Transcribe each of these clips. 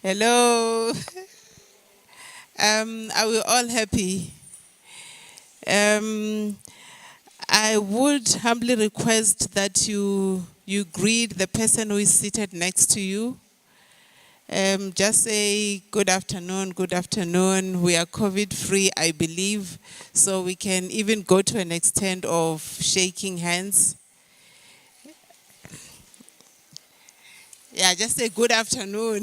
Hello. Are we all happy? Um, I would humbly request that you greet the person who is seated next to you. Just say good afternoon, good afternoon. We are COVID-free, I believe, so we can even go to an extent of shaking hands. Yeah, just say good afternoon.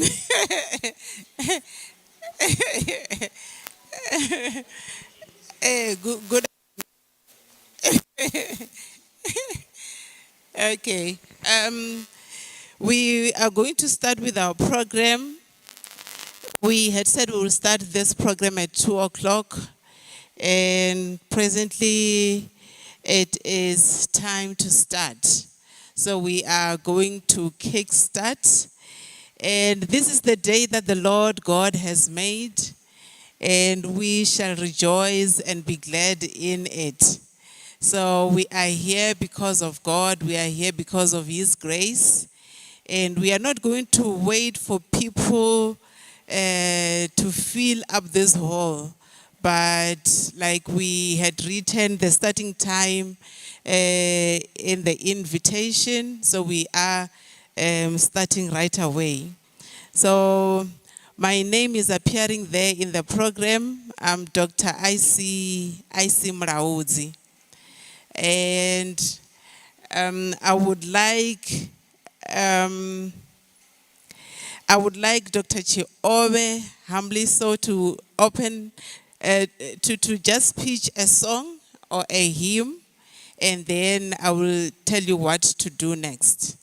Good. Okay. We are going to start with our program. We had said we will start this program at 2 o'clock, and presently it is time to start. So we are going to kickstart. And this is the day that the Lord God has made, and we shall rejoice and be glad in it. So we are here because of God. We are here because of His grace. And we are not going to wait for people to fill up this hall. But like we had written the starting time in the invitation, so we are starting right away. So my name is appearing there in the program. I'm Dr. I.C. Mraudzi. And I um, would like Dr. Chiobe humbly so to open, to just pitch a song or a hymn, and then I will tell you what to do next.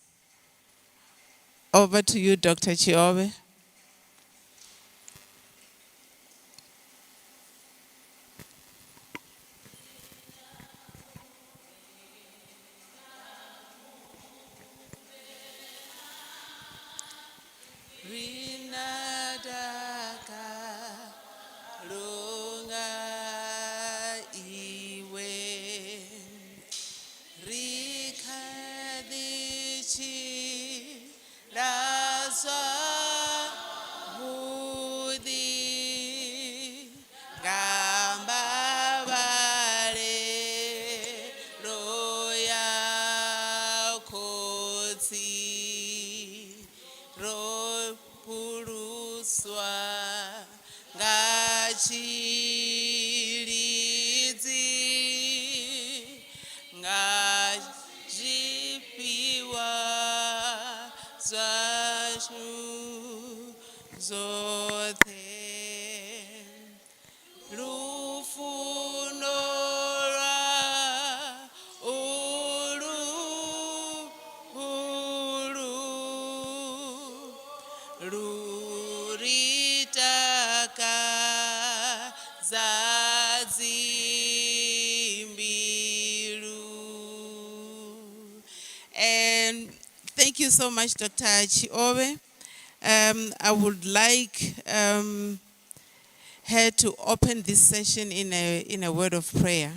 Over to you, Dr. Chiobe. And thank you so much, Dr. Chiobe. I would like her to open this session in a word of prayer.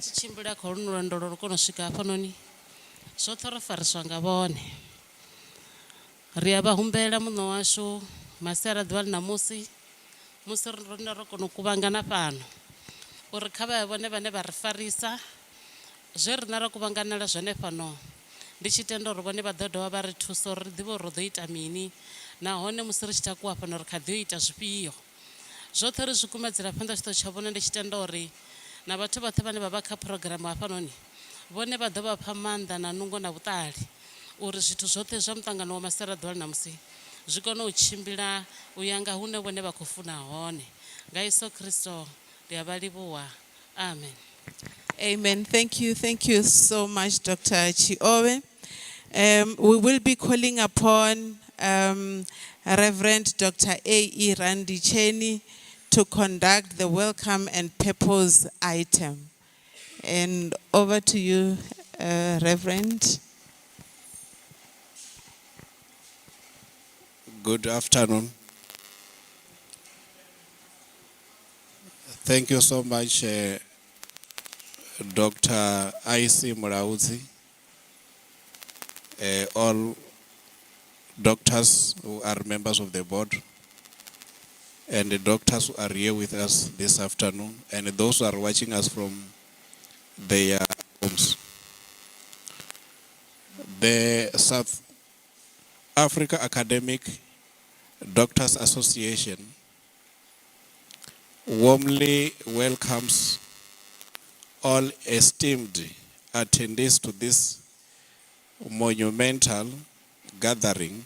Chichimbira koruno ndoro kono swika hafhanoni zwoṱhe ro fariswa nga vhone. Ri a vha humbela muno washu masiara ḓuvha ḽi ṋamusi musi ro kona u kuvhangana fhano uri kha vha vhone vhane vha ri farisa zwe riṋe ra kuvhanganela zwone fhano ndi tshi tenda uri vhone vha ḓo dovha vha ri thusa uri ri ḓivhe uri ro ḓo ita mini, nahone musi ri tshi takuwa fhano ri kha ḓi u ita zwifhio. Zwoṱhe ri zwi kumedzela phanḓa tshiṱo tsha vhone ndi tshi tenda uri na vhathu vhoṱhe vhane vha vha kha phurogiramu hafhanoni vhone vha ḓo vha pha maanḓa na nungo na vhuṱali uri zwithu zwoṱhe zwa muṱangano wa masiara ḓuvha ḽi ṋamusi zwi kone u tshimbila u ya nga hune vhone vha khou funa hone. Nga Yesu Kristo ndi a vha livhuwa. Amen. Amen. Thank you so much, Dr. Chiobe. We will be calling upon Reverend Dr. A.E. Randy Cheney to conduct the welcome and purpose item. And over to you, Reverend. Good afternoon. Thank you so much, Dr. I.C. Murauzi, all doctors who are members of the board, and the doctors who are here with us this afternoon, and those who are watching us from their homes. The South Africa Academic Doctors Association warmly welcomes all esteemed attendees to this monumental gathering.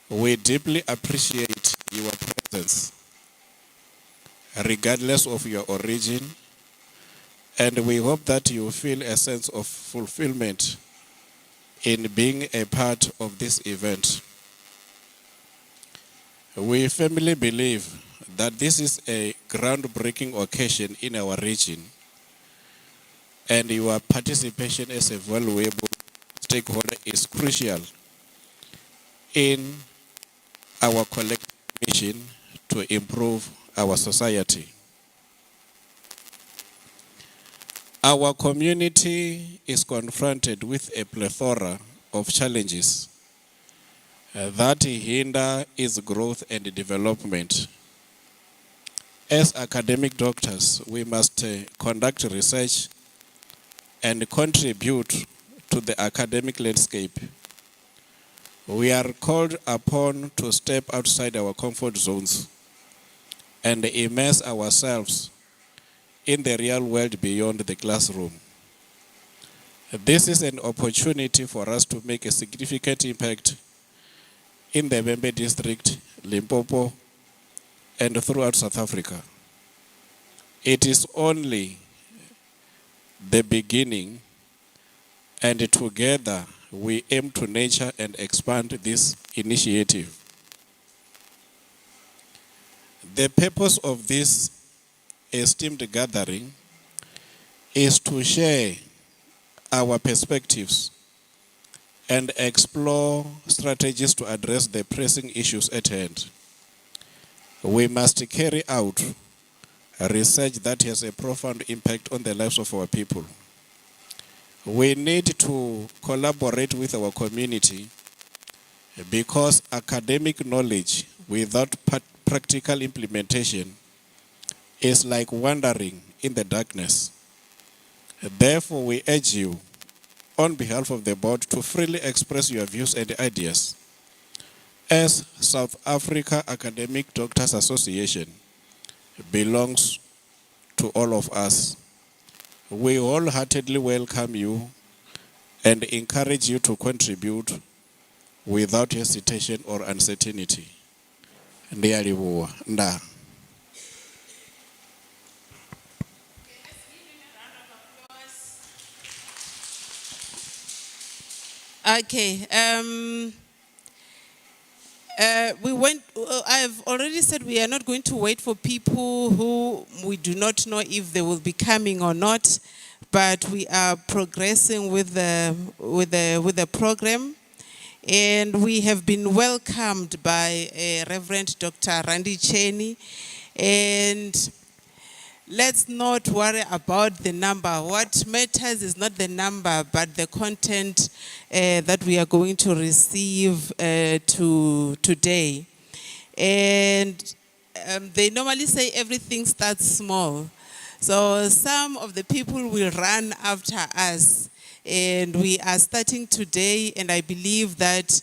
We deeply appreciate your presence, regardless of your origin, and we hope that you feel a sense of fulfillment in being a part of this event. We firmly believe that this is a groundbreaking occasion in our region, and your participation as a valuable stakeholder is crucial in our collective mission to improve our society. Our community is confronted with a plethora of challenges that hinder its growth and development. As academic doctors, we must conduct research and contribute to the academic landscape. We are called upon to step outside our comfort zones and immerse ourselves in the real world beyond the classroom. This is an opportunity for us to make a significant impact in the Bembe district, Limpopo, and throughout South Africa. It is only the beginning, and together we aim to nurture and expand this initiative. The purpose of this esteemed gathering is to share our perspectives and explore strategies to address the pressing issues at hand. We must carry out research that has a profound impact on the lives of our people. We need to collaborate with our community because academic knowledge without practical implementation is like wandering in the darkness. Therefore, we urge you, on behalf of the board, to freely express your views and ideas. As South Africa Academic Doctors Association belongs to all of us, we wholeheartedly welcome you and encourage you to contribute without hesitation or uncertainty. Ndiyalibuwa. Nda. Okay. I've already said we are not going to wait for people who we do not know if they will be coming or not, but we are progressing with the program, and we have been welcomed by Reverend Dr. Randy Cheney, and let's not worry about the number. What matters is not the number, but the content that we are going to receive today. And they normally say everything starts small. So some of the people will run after us. And we are starting today, and I believe that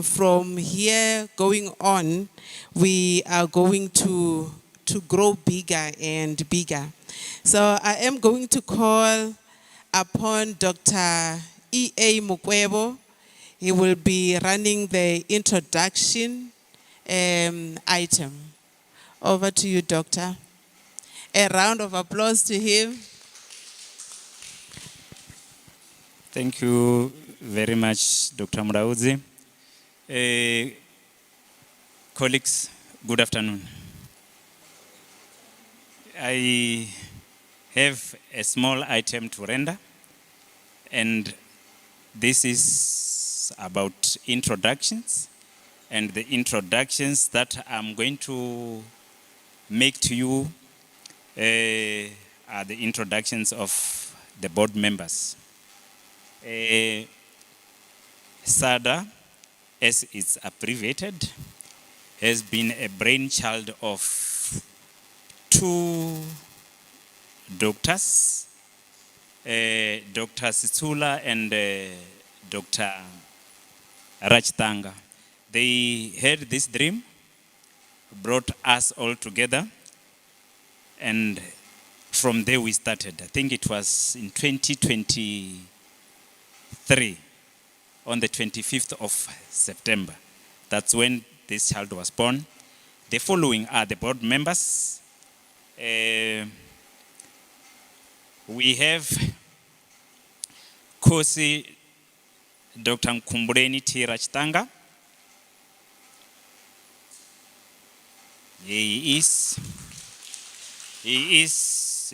from here going on, we are going to grow bigger and bigger. So I am going to call upon Dr. E.A. Mukwebo. He will be running the introduction item. Over to you, Doctor. A round of applause to him. Thank you very much, Dr. Murauzi. Colleagues, good afternoon. I have a small item to render, and this is is about introductions, and the introductions that I'm going to make to you are the introductions of the board members. SADA, as it's abbreviated, has been a brainchild of two doctors, Dr. Sitsula and Dr. Rajtanga. They had this dream, brought us all together, and from there we started. I think it was in 2023, on the 25th of September. That's when this child was born. The following are the board members. We have Kosi Dr. Nkumbureni T. Rajtanga. He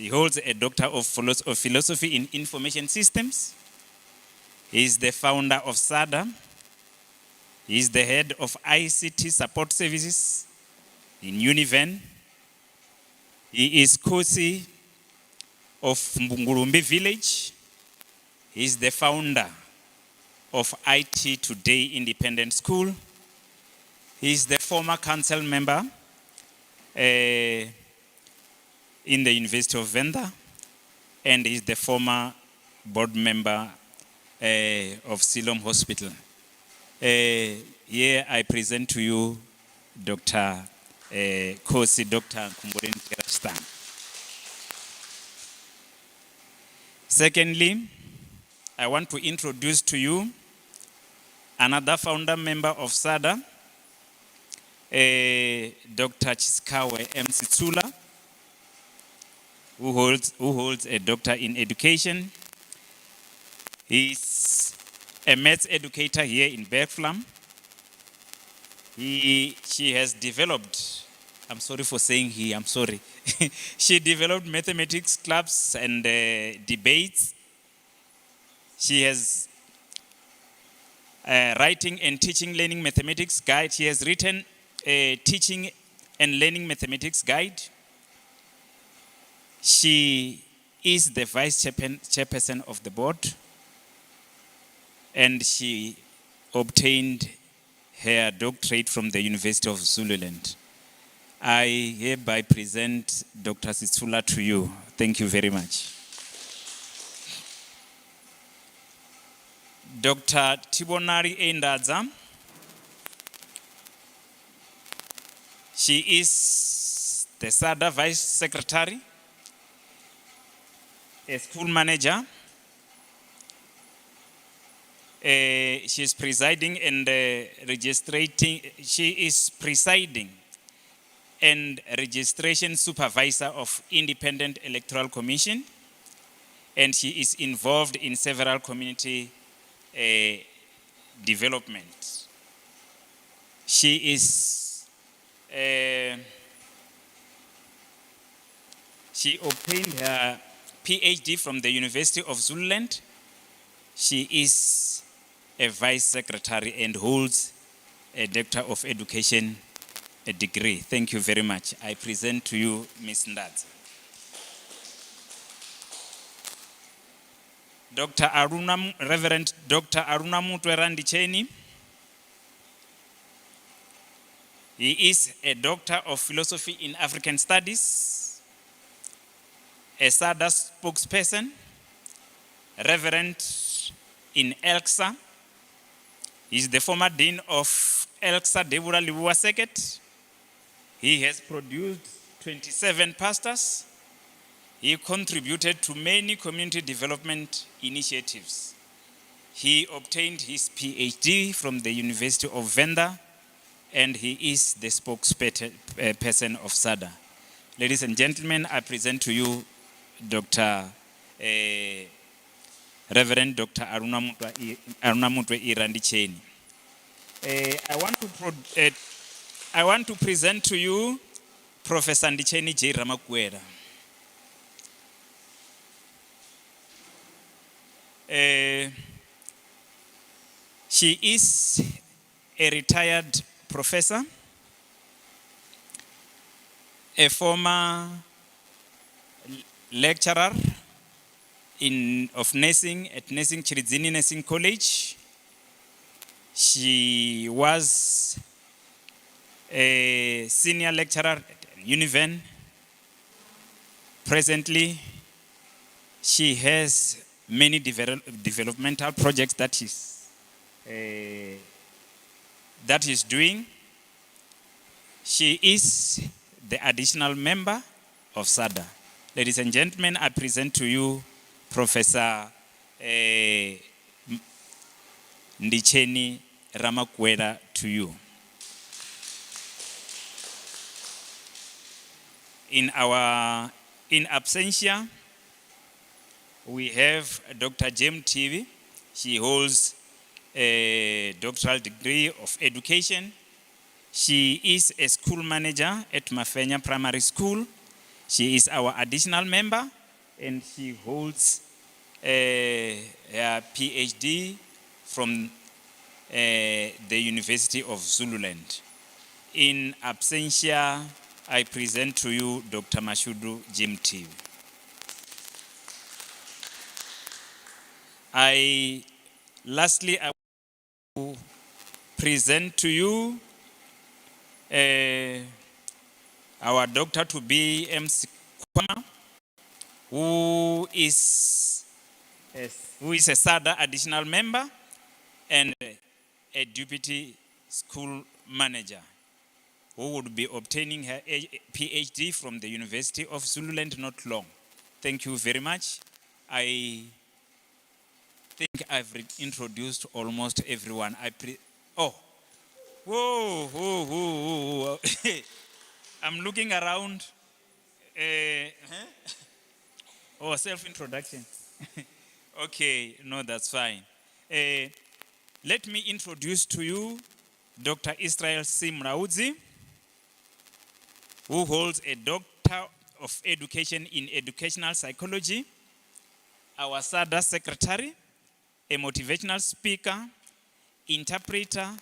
holds a Doctor of Philosophy in Information Systems. He is the founder of SADA. He is the head of ICT support services in Univen. He is Kosi of Mbungurumbi Village. He is the founder of IT Today Independent School. He is the former council member in the University of Venda, and is the former board member of Siloam Hospital. Here I present to you Dr. Kosi Dr. Nkumbureni Rajtanga. Secondly, I want to introduce to you another founder member of SADA, Dr. Chiskawe M. Sitsula, who holds a doctor in education. He's a maths educator here in Bergflam. She has developed, I'm sorry for saying he, I'm sorry. She developed mathematics clubs and debates. She has writing and teaching learning mathematics guide. She has written a teaching and learning mathematics guide. She is the vice chairperson of the board, and she obtained her doctorate from the University of Zululand. I hereby present Dr. Sitsula to you. Thank you very much. Dr. Tibonari Endadza. She is the SADA Vice Secretary, a school manager. She is presiding and registration supervisor of Independent Electoral Commission, and she is involved in several community development. She is she obtained her PhD from the University of Zululand. She is a vice secretary and holds a Doctor of Education degree. Thank you very much. I present to you Ms. Ndadza. Reverend Dr. Aruna Mutwe Randicheni. He is a Doctor of Philosophy in African Studies, a SADA spokesperson, Reverend in ELXA. He is the former Dean of ELXA Deborah Libuwa Seket. He has produced 27 pastors. He contributed to many community development initiatives. He obtained his PhD from the University of Venda, and he is the spokesperson of SADA. Ladies and gentlemen, I present to you Reverend Dr. Aruna Mutwe Irandicheni. I want to present to you Professor Ndicheni J. Ramakwera. She is a retired professor, a former lecturer of nursing at Nursing Chirizini Nursing College. She was a senior lecturer at Univen. Presently, she has many developmental projects that is doing. She is the additional member of SADA. Ladies and gentlemen, I present to you Professor Ndicheni Ramakwera to you. In absentia, we have Dr. Jem TV. She holds a doctoral degree of education. She is a school manager at Mafenya Primary School. She is our additional member, and she holds a PhD from the University of Zululand. In absentia, I present to you Dr. Mashudu Jim TV. Lastly, I will present to you our doctor to be MC Kwama, who is a SADA additional member and a deputy school manager, who would be obtaining her PhD from the University of Zululand not long. Thank you very much. I think I've introduced almost everyone. Whoa. I'm looking around. Self-introduction. Okay, no, that's fine. Let me introduce to you Dr. Israel Simraudzi, who holds a Doctor of Education in Educational Psychology, our SADA secretary, a motivational speaker, interpreter,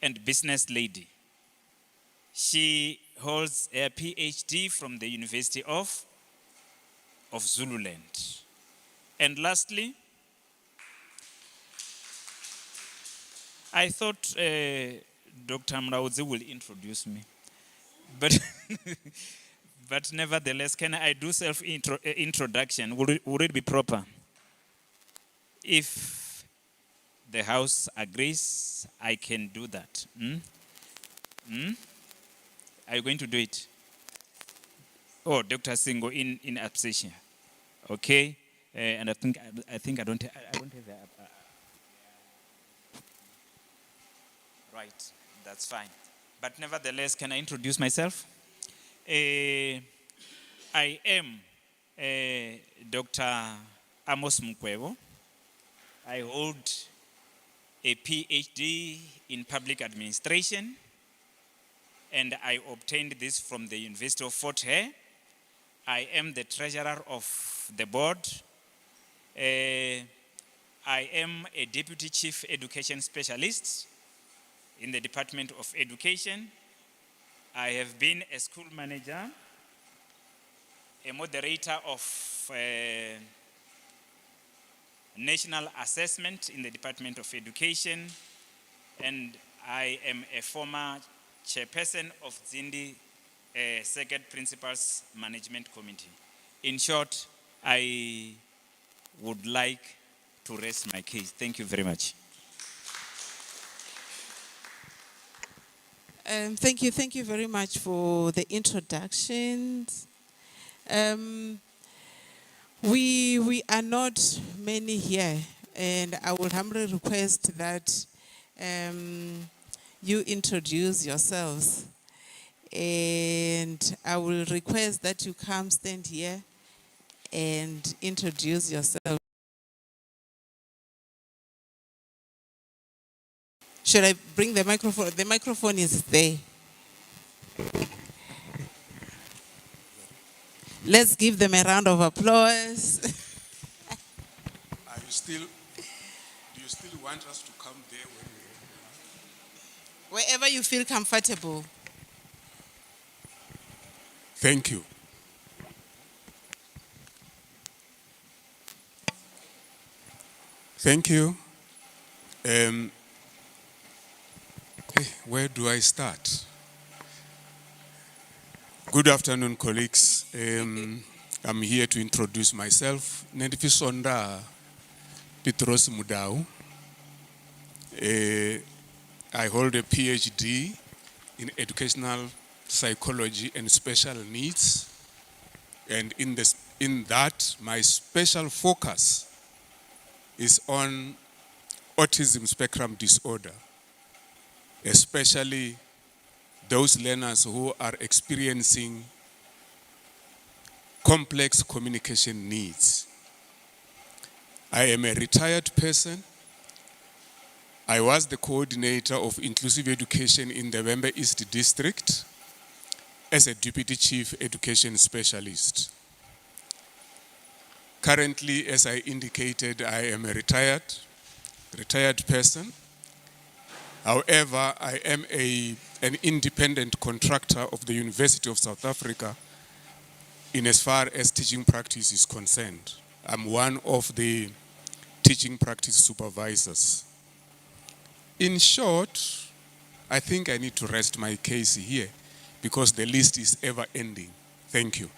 and business lady. She holds a PhD from the University of Zululand. And lastly, I thought Dr. Mraudzi will introduce me. But, but nevertheless, can I do self-introduction? Would it be proper? If the House agrees, I can do that. Are you going to do it? Oh, Dr. Singo in absentia. Okay. And I think I don't have that. Right. That's fine. But nevertheless, can I introduce myself? I am Dr. Amos Mukwebo. I hold a PhD in public administration, and I obtained this from the University of Fort Hare. I am the treasurer of the board. I am a deputy chief education specialist in the Department of Education. I have been a school manager, a moderator of national assessment in the Department of Education, and I am a former chairperson of Zindi Second Principals Management Committee. In short, I would like to rest my case. Thank you very much. Thank you very much for the introductions. We are not many here, and I would humbly request that you introduce yourselves. And I will request that you come stand here and introduce yourself. Should I bring the microphone? The microphone is there. Let's give them a round of applause. Do you still want us to come there when we Wherever you feel comfortable. Thank you. Thank you. Where do I start? Good afternoon, colleagues. I'm here to introduce myself. Nendifisonda Petros Mudau. I hold a PhD in educational psychology and special needs. And in that, my special focus is on autism spectrum disorder, especially those learners who are experiencing complex communication needs. I am a retired person. I was the coordinator of inclusive education in the Wembe East District as a deputy chief education specialist. Currently, as I indicated, I am a retired person. However, I am an independent contractor of the University of South Africa in as far as teaching practice is concerned. I'm one of the teaching practice supervisors. In short, I think I need to rest my case here because the list is ever ending. Thank you.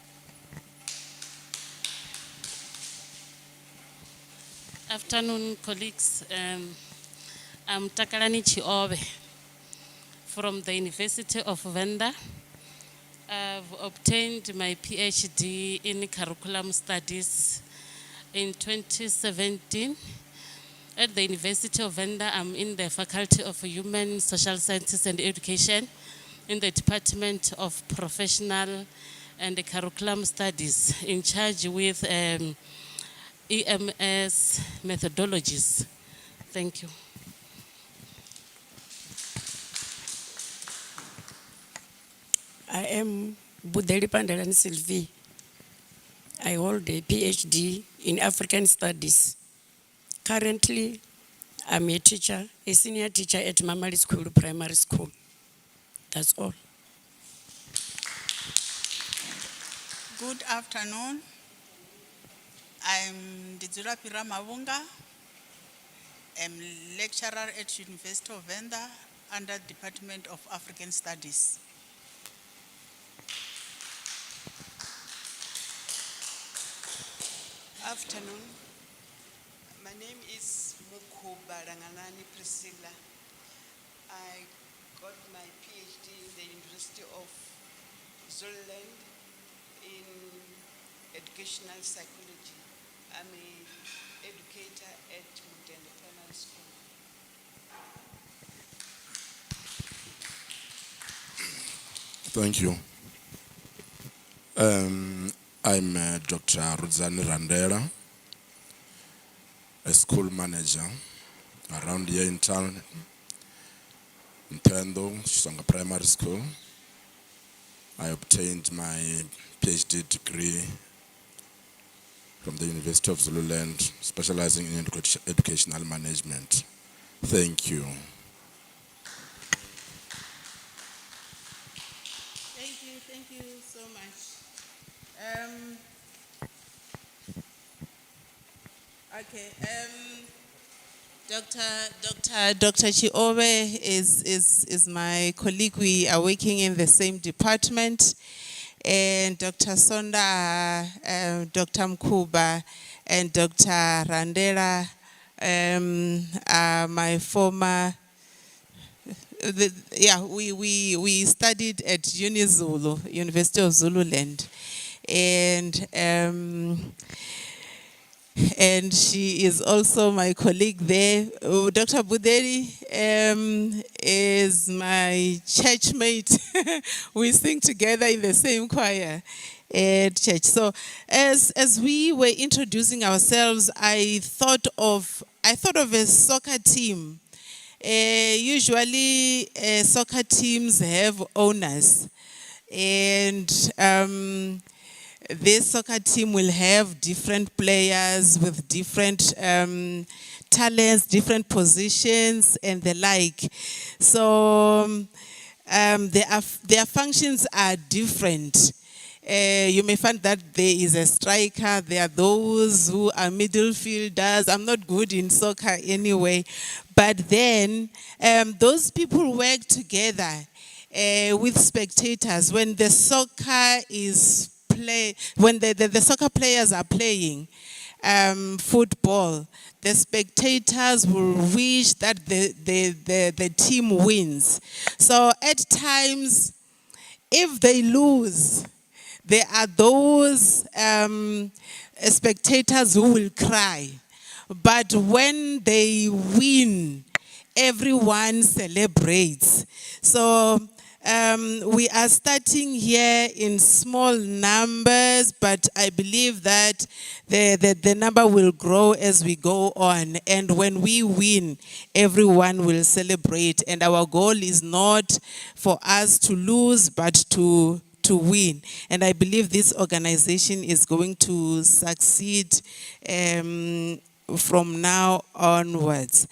Afternoon, colleagues. I'm Takalani Chiobe from the University of Venda. I've obtained my PhD in curriculum studies in 2017. At the University of Venda, I'm in the Faculty of Human, Social Sciences and Education in the Department of Professional and Curriculum Studies, in charge with EMS methodologies. Thank you. I am Budeli Pandelani Sylvie. I hold a PhD in African Studies. Currently, I'm a teacher, a senior teacher at Mamali School, Primary School. That's all. Good afternoon. I'm Dizura Pira Mavunga. I'm lecturer at University of Venda under Department of African Studies. Afternoon. My name is Mukhuba Ranganani Priscilla. I got my PhD in the University of Zululand in educational psychology. I'm an educator at Mutende Primary School. Thank you. I'm Dr. Rudzani Randera, a school manager around here in town, in Tendo, Shisanga Primary School. I obtained my PhD degree from the University of Zululand, specializing in educational management. Thank you. Thank you so much. Dr. Chiobe is my colleague. We are working in the same department. And Dr. Sonda, Dr. Mkuba, and Dr. Randera are my former. We studied at UniZulu, University of Zululand, and she is also my colleague there. Dr. Buderi is my churchmate. We sing together in the same choir at church. So as we were introducing ourselves, I thought of a soccer team. Usually soccer teams have owners, and this soccer team will have different players with different talents, different positions, and the like. So their functions are different. You may find that there is a striker, there are those who are middle fielders. I'm not good in soccer anyway, but then those people work together with spectators when the soccer is when the soccer players are playing football. The spectators will wish that the team wins. So at times, if they lose, there are those spectators who will cry. But when they win, everyone celebrates. So we are starting here in small numbers, but I believe that the number will grow as we go on. And when we win, everyone will celebrate. And our goal is not for us to lose, but to win. And I believe this organization is going to succeed from now onwards.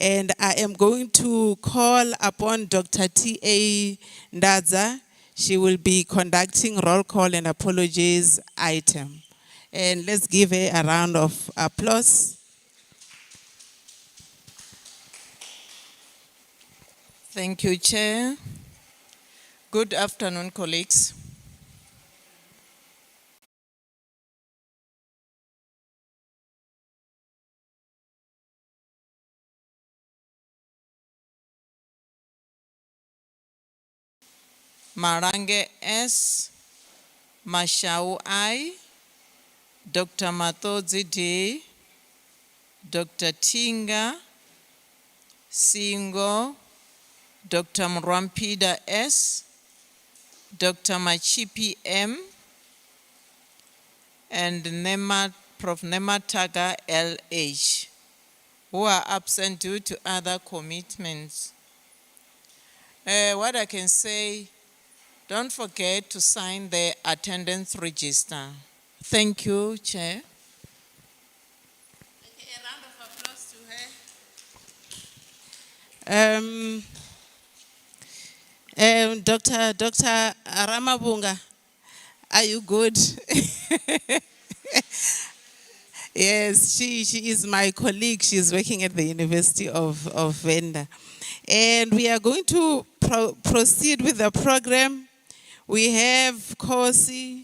And I am going to call upon Dr. T.A. Ndaza. She will be conducting roll call and apologies item. And let's give her a round of applause. Thank you, Chair. Good afternoon, colleagues. Marange S. Mashau I. Dr. Matodzi D. Dr. Tinga Singo. Dr. Mrampida S. Dr. Machipi M. And Prof. Nemataga LH, who are absent due to other commitments. What I can say, don't forget to sign the attendance register. Thank you, Chair. Okay, a round of applause to her. Dr. Ramabunga, are you good? Yes, she is my colleague. She's working at the University of Venda. And we are going to proceed with the program. We have Kosi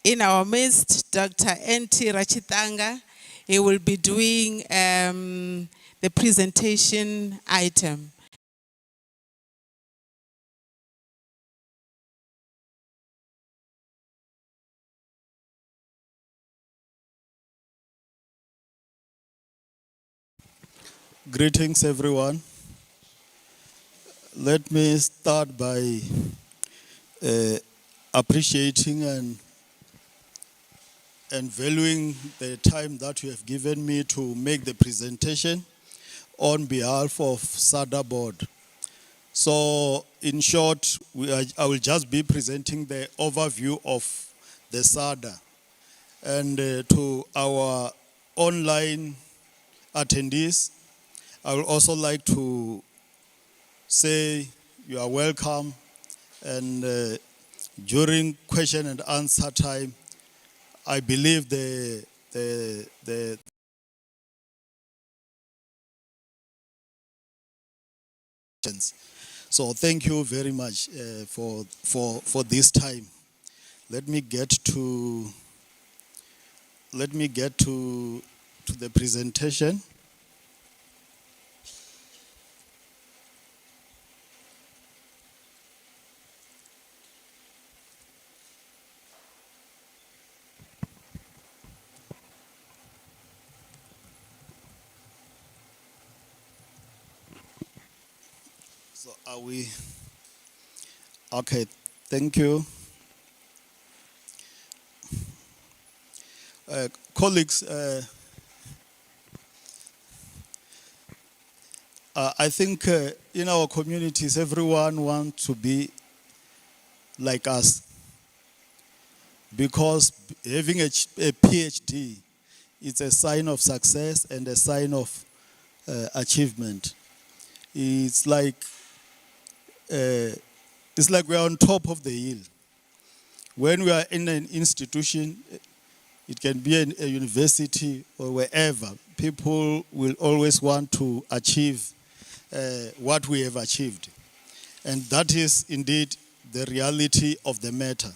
in our midst, Dr. N.T. Rachitanga. He will be doing the presentation item. Greetings, everyone. Let me start by appreciating and valuing the time that you have given me to make the presentation on behalf of SADA board. So in short, I will just be presenting the overview of the SADA. And to our online attendees, I would also like to say you are welcome, and during question and answer time, I believe the so thank you very much for this time. Let me get to the presentation. So are we okay? Thank you. Colleagues, I think in our communities, everyone wants to be like us. because having a PhD is a sign of success and a sign of achievement. It's like we are on top of the hill. When we are in an institution, it can be a university or wherever, people will always want to achieve what we have achieved. And that is indeed the reality of the matter.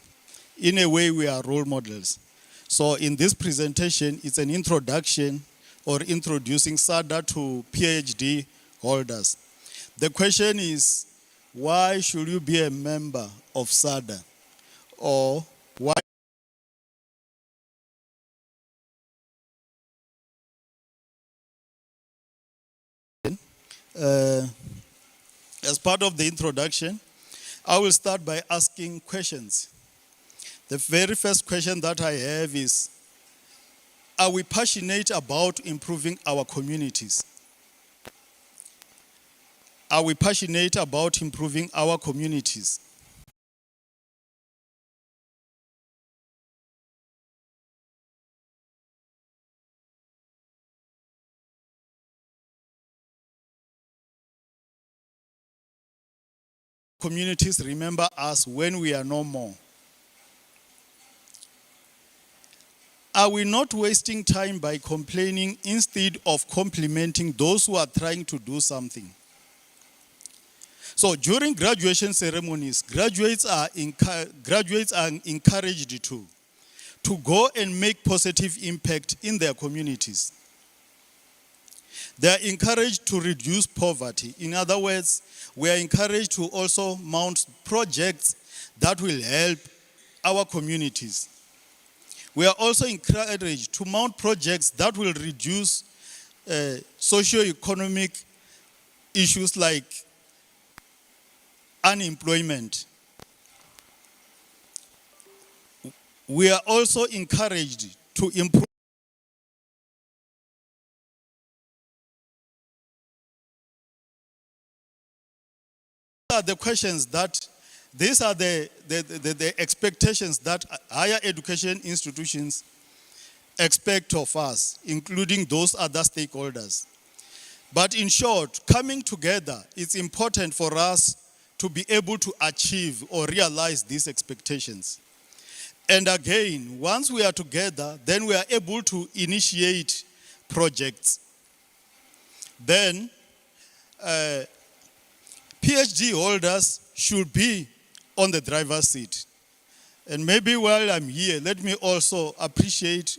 In a way, we are role models. So in this presentation, it's an introduction or introducing SADA to PhD holders. The question is, why should you be a member of SADA? Or why? As part of the introduction, I will start by asking questions. The very first question that I have is, are we passionate about improving our communities? Are we passionate about improving our communities? Communities remember us when we are no more. Are we not wasting time by complaining instead of complimenting those who are trying to do something? So during graduation ceremonies, graduates are encouraged to go and make positive impact in their communities. They are encouraged to reduce poverty. In other words, we are encouraged to also mount projects that will help our communities. We are also encouraged to mount projects that will reduce socio-economic issues like unemployment. We are also encouraged to improve the questions that these are the expectations that higher education institutions expect of us, including those other stakeholders. But in short, coming together, it's important for us to be able to achieve or realize these expectations. And again, once we are together, then we are able to initiate projects. Then, PhD holders should be on the driver's seat. And maybe while I'm here, let me also appreciate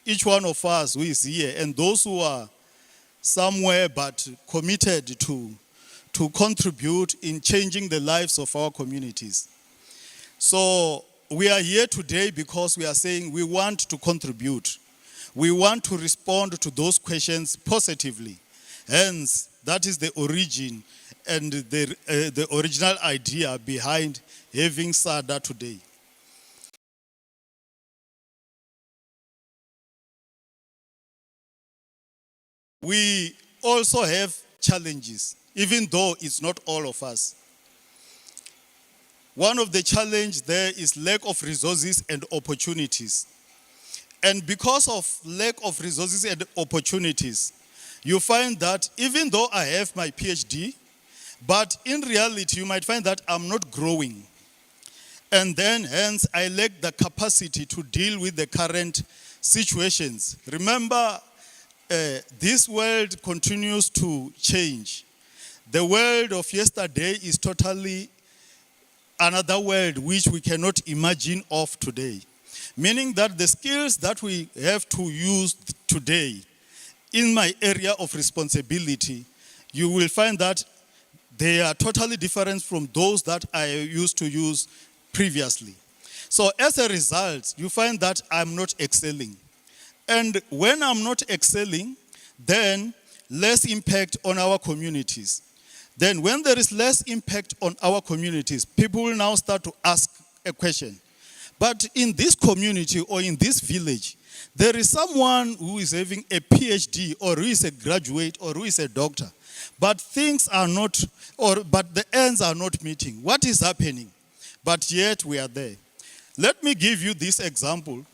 each one of us who is here and those who are somewhere but committed to contribute in changing the lives of our communities. So we are here today because we are saying we want to contribute. We want to respond to those questions positively. Hence, that is the origin and the original idea behind having SADA today. We also have challenges, even though it's not all of us. One of the challenges there is lack of resources and opportunities. And because of lack of resources and opportunities, you find that even though I have my PhD, but in reality, you might find that I'm not growing. And then, hence, I lack the capacity to deal with the current situations. Remember, this world continues to change. The world of yesterday is totally another world which we cannot imagine of today. Meaning that the skills that we have to use today in my area of responsibility, you will find that they are totally different from those that I used to use previously. So as a result, you find that I'm not excelling. And when I'm not excelling, then less impact on our communities. Then when there is less impact on our communities, people will now start to ask a question. But in this community or in this village, there is someone who is having a PhD or who is a graduate or who is a doctor. But things are not, but the ends are not meeting. What is happening? But yet we are there. Let me give you this example.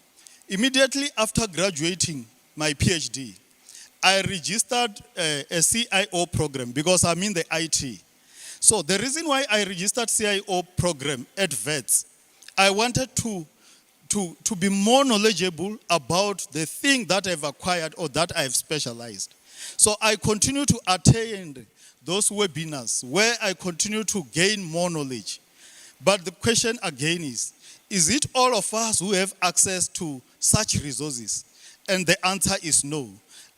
Immediately after graduating my PhD, I registered a CIO program because I'm in the IT. So the reason why I registered CIO program at VETS, I wanted to be more knowledgeable about the thing that I've acquired or that I've specialized. So I continue to attend those webinars where I continue to gain more knowledge. But the question again is it all of us who have access to such resources? And the answer is no.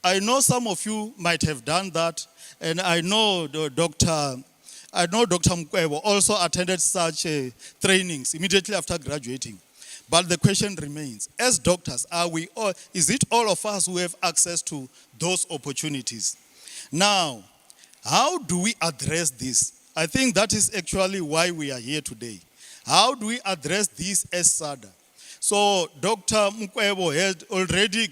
I know some of you might have done that, and I know Dr. Mkwebo also attended such trainings immediately after graduating. But the question remains, as doctors, is it all of us who have access to those opportunities? Now, how do we address this? I think that is actually why we are here today. How do we address this as SADA? So Dr. Mkwebo had already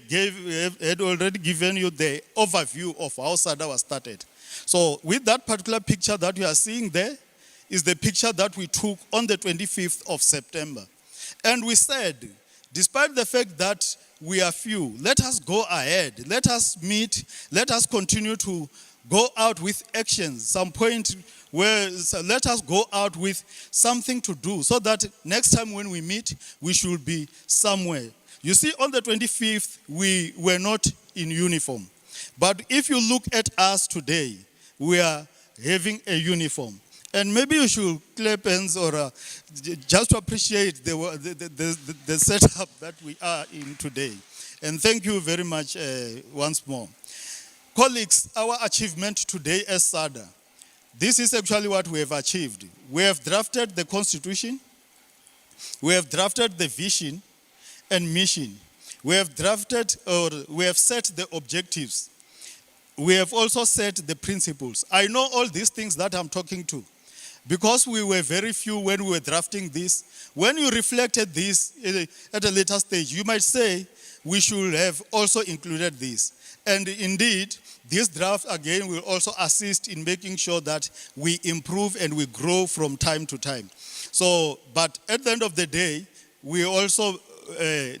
given you the overview of how SADA was started. So with that particular picture that you are seeing there is the picture that we took on the 25th of September. And we said, despite the fact that we are few, let us go ahead, let us meet, let us continue to go out with actions, some point where let us go out with something to do so that next time when we meet, we should be somewhere. You see, on the 25th, we were not in uniform. But if you look at us today, we are having a uniform. And maybe you should clap hands or just to appreciate the setup that we are in today. And thank you very much once more. Colleagues, our achievement today as SADA, this is actually what we have achieved. We have drafted the Constitution, we have drafted the vision and mission. We have drafted or we have set the objectives. We have also set the principles. I know all these things that I'm talking to because we were very few when we were drafting this. When you reflected this at a later stage, you might say we should have also included this. And indeed, this draft again will also assist in making sure that we improve and we grow from time to time. So, but at the end of the day, we also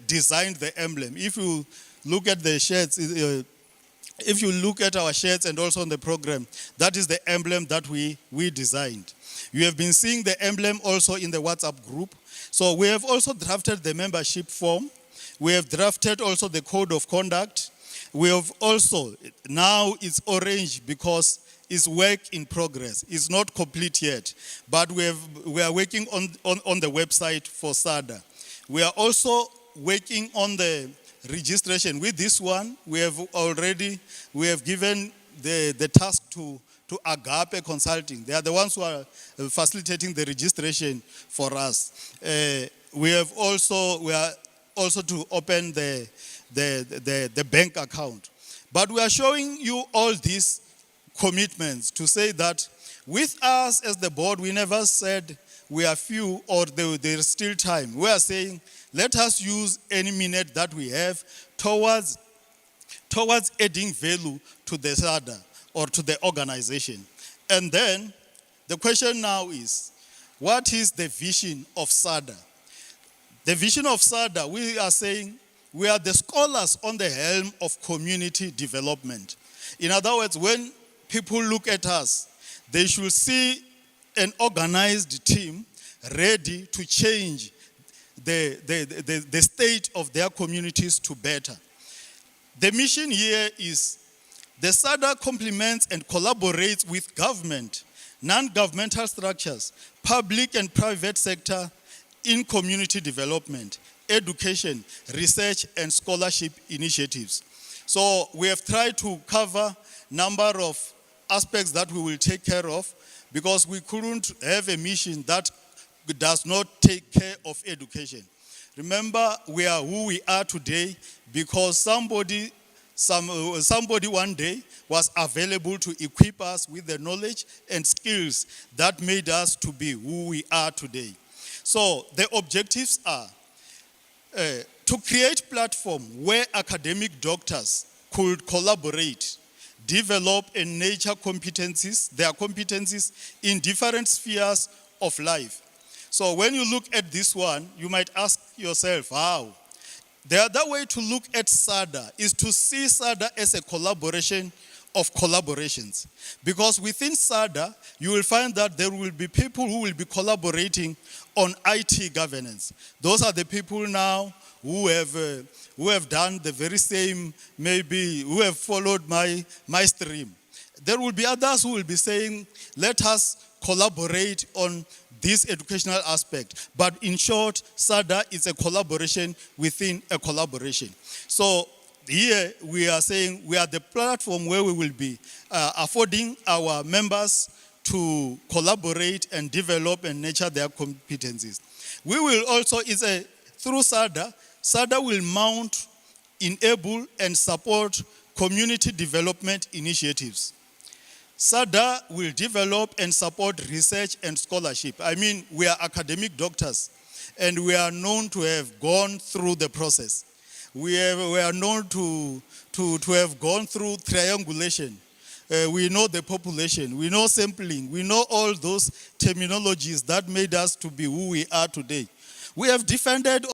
designed the emblem. If you look at the shirts, if you look at our shirts and also on the program, that is the emblem that we designed. You have been seeing the emblem also in the WhatsApp group. So we have also drafted the membership form. We have drafted also the code of conduct. We have also, now it's orange because it's work in progress. It's not complete yet, but we are working on the website for SADA. We are also working on the registration. With this one, we have given the task to Agape Consulting. They are the ones who are facilitating the registration for us. We are also to open the bank account. But we are showing you all these commitments to say that with us as the board, we never said we are few or there is still time. We are saying, let us use any minute that we have towards adding value to the SADA or to the organization. And then the question now is, what is the vision of SADA? The vision of SADA, we are saying, we are the scholars on the helm of community development. In other words, when people look at us, they should see an organized team ready to change the state of their communities to better. The mission here is the SADA complements and collaborates with government, non-governmental structures, public and private sector in community development, education, research, and scholarship initiatives. So we have tried to cover a number of aspects that we will take care of because we couldn't have a mission that does not take care of education. Remember, we are who we are today because somebody one day was available to equip us with the knowledge and skills that made us to be who we are today. So the objectives are to create platform where academic doctors could collaborate, develop and nurture their competencies in different spheres of life. So when you look at this one, you might ask, yourself how. The other way to look at SADA is to see SADA as a collaboration of collaborations. Because within SADA, you will find that there will be people who will be collaborating on IT governance. Those are the people now who have done the very same, maybe who have followed my stream. There will be others who will be saying, let us collaborate on this educational aspect. But in short, SADA is a collaboration within a collaboration. So here we are saying we are the platform where we will be affording our members to collaborate and develop and nurture their competencies. We will also, through SADA, SADA will mount, enable and support community development initiatives. SADA will develop and support research and scholarship. I mean, we are academic doctors and we are known to have gone through the process. We are known to have gone through triangulation. We know the population, we know sampling, we know all those terminologies that made us to be who we are today. We have defended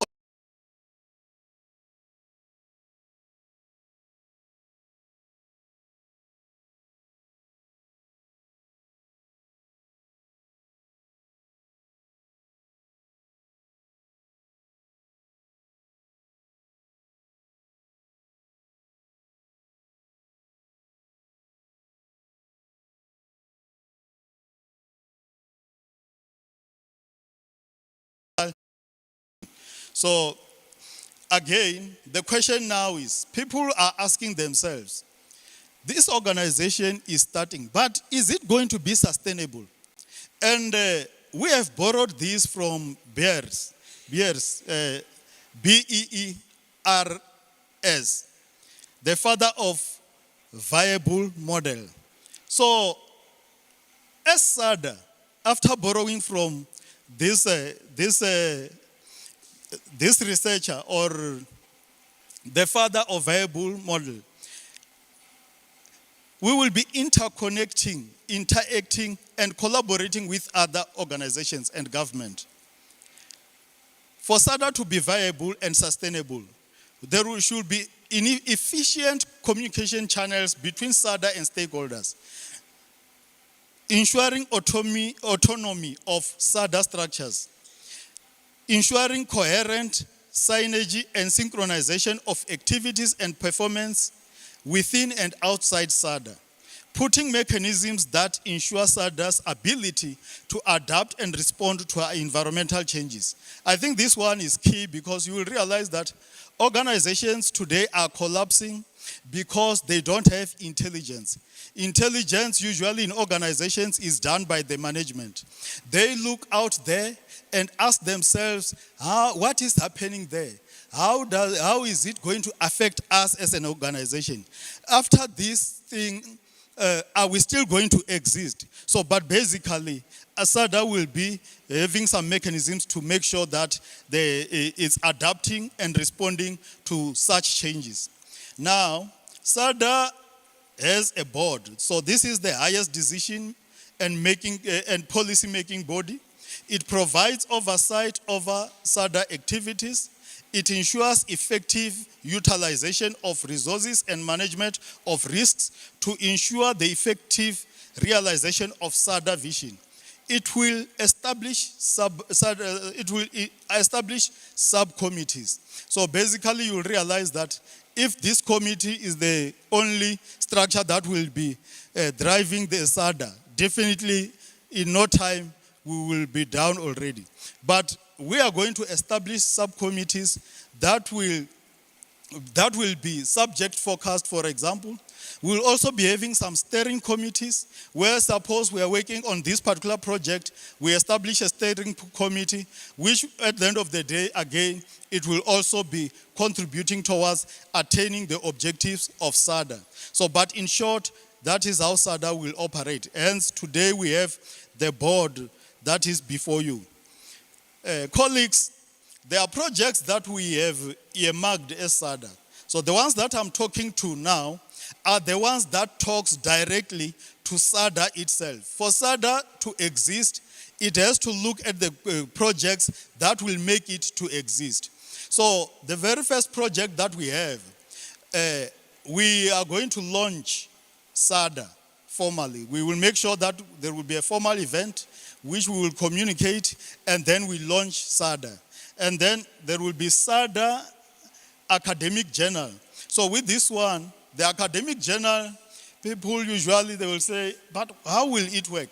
So again, the question now is, people are asking themselves, this organization is starting, but is it going to be sustainable? And we have borrowed this from Beers, B-E-E-R-S, the father of viable model. So, as SADA, after borrowing from this researcher or the father of viable model, we will be interconnecting, interacting, and collaborating with other organizations and government. For SADA to be viable and sustainable, there should be efficient communication channels between SADA and stakeholders, ensuring autonomy of SADA structures, ensuring coherent synergy and synchronization of activities and performance within and outside SADA, putting mechanisms that ensure SADA's ability to adapt and respond to our environmental changes. I think this one is key because you will realize that organizations today are collapsing because they don't have intelligence. Intelligence usually in organizations is done by the management. They look out there and ask themselves, what is happening there? How is it going to affect us as an organization? After this thing, are we still going to exist? So, but basically, SADA will be having some mechanisms to make sure that it's adapting and responding to such changes. Now, SADA has a board. So this is the highest decision and policy making body. It provides oversight over SADA activities. It ensures effective utilization of resources and management of risks to ensure the effective realization of SADA vision. It will establish subcommittees. So basically you will realize that if this committee is the only structure that will be driving the SADA, definitely in no time we will be down already. But we are going to establish subcommittees that will be subject forecast, for example. We'll also be having some steering committees where suppose we are working on this particular project, we establish a steering committee, which at the end of the day, again, it will also be contributing towards attaining the objectives of SADA. So, but in short, that is how SADA will operate. Hence, today we have the board that is before you. Colleagues, there are projects that we have earmarked as SADA. So the ones that I'm talking to now are the ones that talks directly to SADA itself. For SADA to exist, it has to look at the projects that will make it to exist. So the very first project that we have, we are going to launch SADA formally. We will make sure that there will be a formal event which we will communicate, and then we launch SADA. And then there will be SADA academic journal. So with this one, the academic journal, people usually, they will say, but how will it work?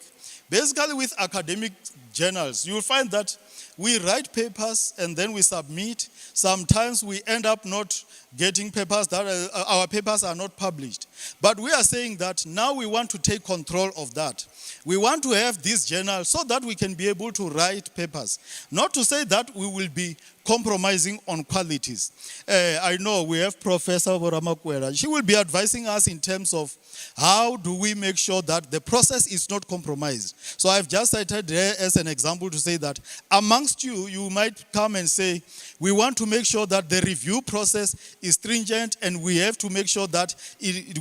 Basically with academic journals, you will find that we write papers and then we submit. Sometimes we end up not getting papers that our papers are not published. But we are saying that now we want to take control of that. We want to have this journal so that we can be able to write papers. Not to say that we will be compromising on qualities. I know we have Professor Boramakwera. She will be advising us in terms of how do we make sure that the process is not compromised. So I've just cited her as an example to say that amongst you, you might come and say, we want to make sure that the review process is stringent, and we have to make sure that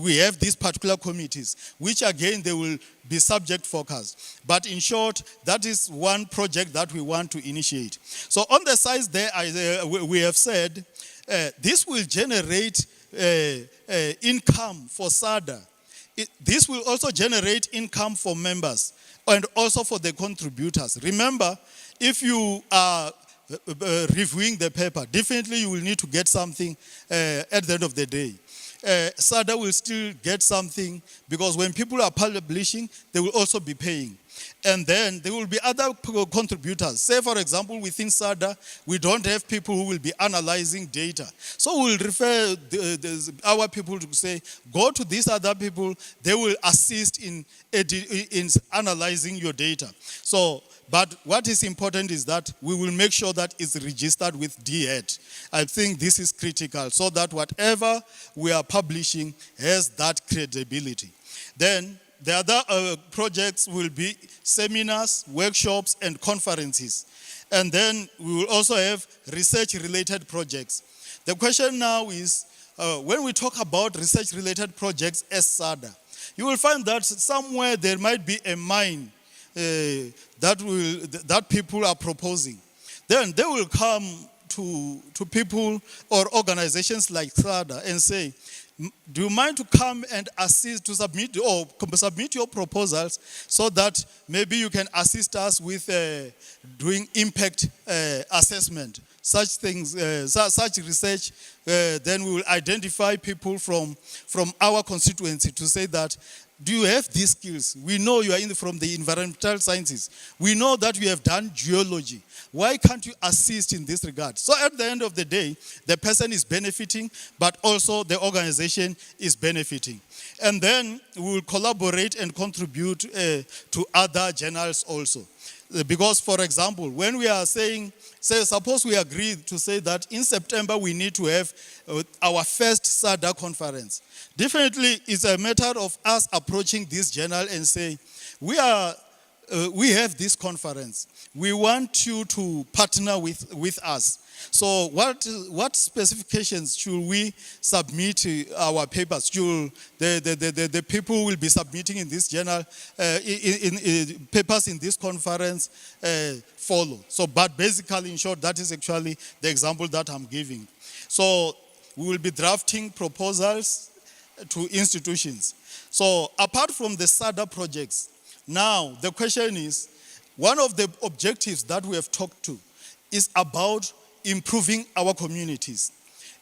we have these particular committees, which again, they will be subject focused. But in short, that is one project that we want to initiate. So on the sides there, we have said, this will generate income for SADA. This will also generate income for members and also for the contributors. Remember, if you are reviewing the paper, definitely you will need to get something at the end of the day. SADA will still get something because when people are publishing, they will also be paying. And then there will be other contributors. Say, for example, within SADA, we don't have people who will be analyzing data. So we'll refer our people to say, go to these other people. They will assist in analyzing your data. So, but what is important is that we will make sure that it's registered with DHET. I think this is critical so that whatever we are publishing has that credibility. Then the other projects will be seminars, workshops, and conferences. And then we will also have research-related projects. The question now is, when we talk about research-related projects as SADA, you will find that somewhere there might be a mine that people are proposing. Then they will come to people or organizations like SADA and say, do you mind to come and assist to submit your proposals so that maybe you can assist us with doing impact assessment, such things, such research. Then we will identify people from our constituency to say that, do you have these skills? We know you are from the environmental sciences. We know that you have done geology. Why can't you assist in this regard? So at the end of the day, the person is benefiting, but also the organization is benefiting. And then we will collaborate and contribute to other journals also. Because, for example, when we are saying, suppose we agree to say that in September we need to have our first SADA conference. Definitely, it's a matter of us approaching this journal and say, we have this conference. We want you to partner with us. So what specifications should we submit our papers? Should the people who will be submitting in this journal, in papers in this conference follow? So, but basically, in short, that is actually the example that I'm giving. So we will be drafting proposals to institutions. So apart from the SADA projects, now the question is, one of the objectives that we have talked to is about improving our communities.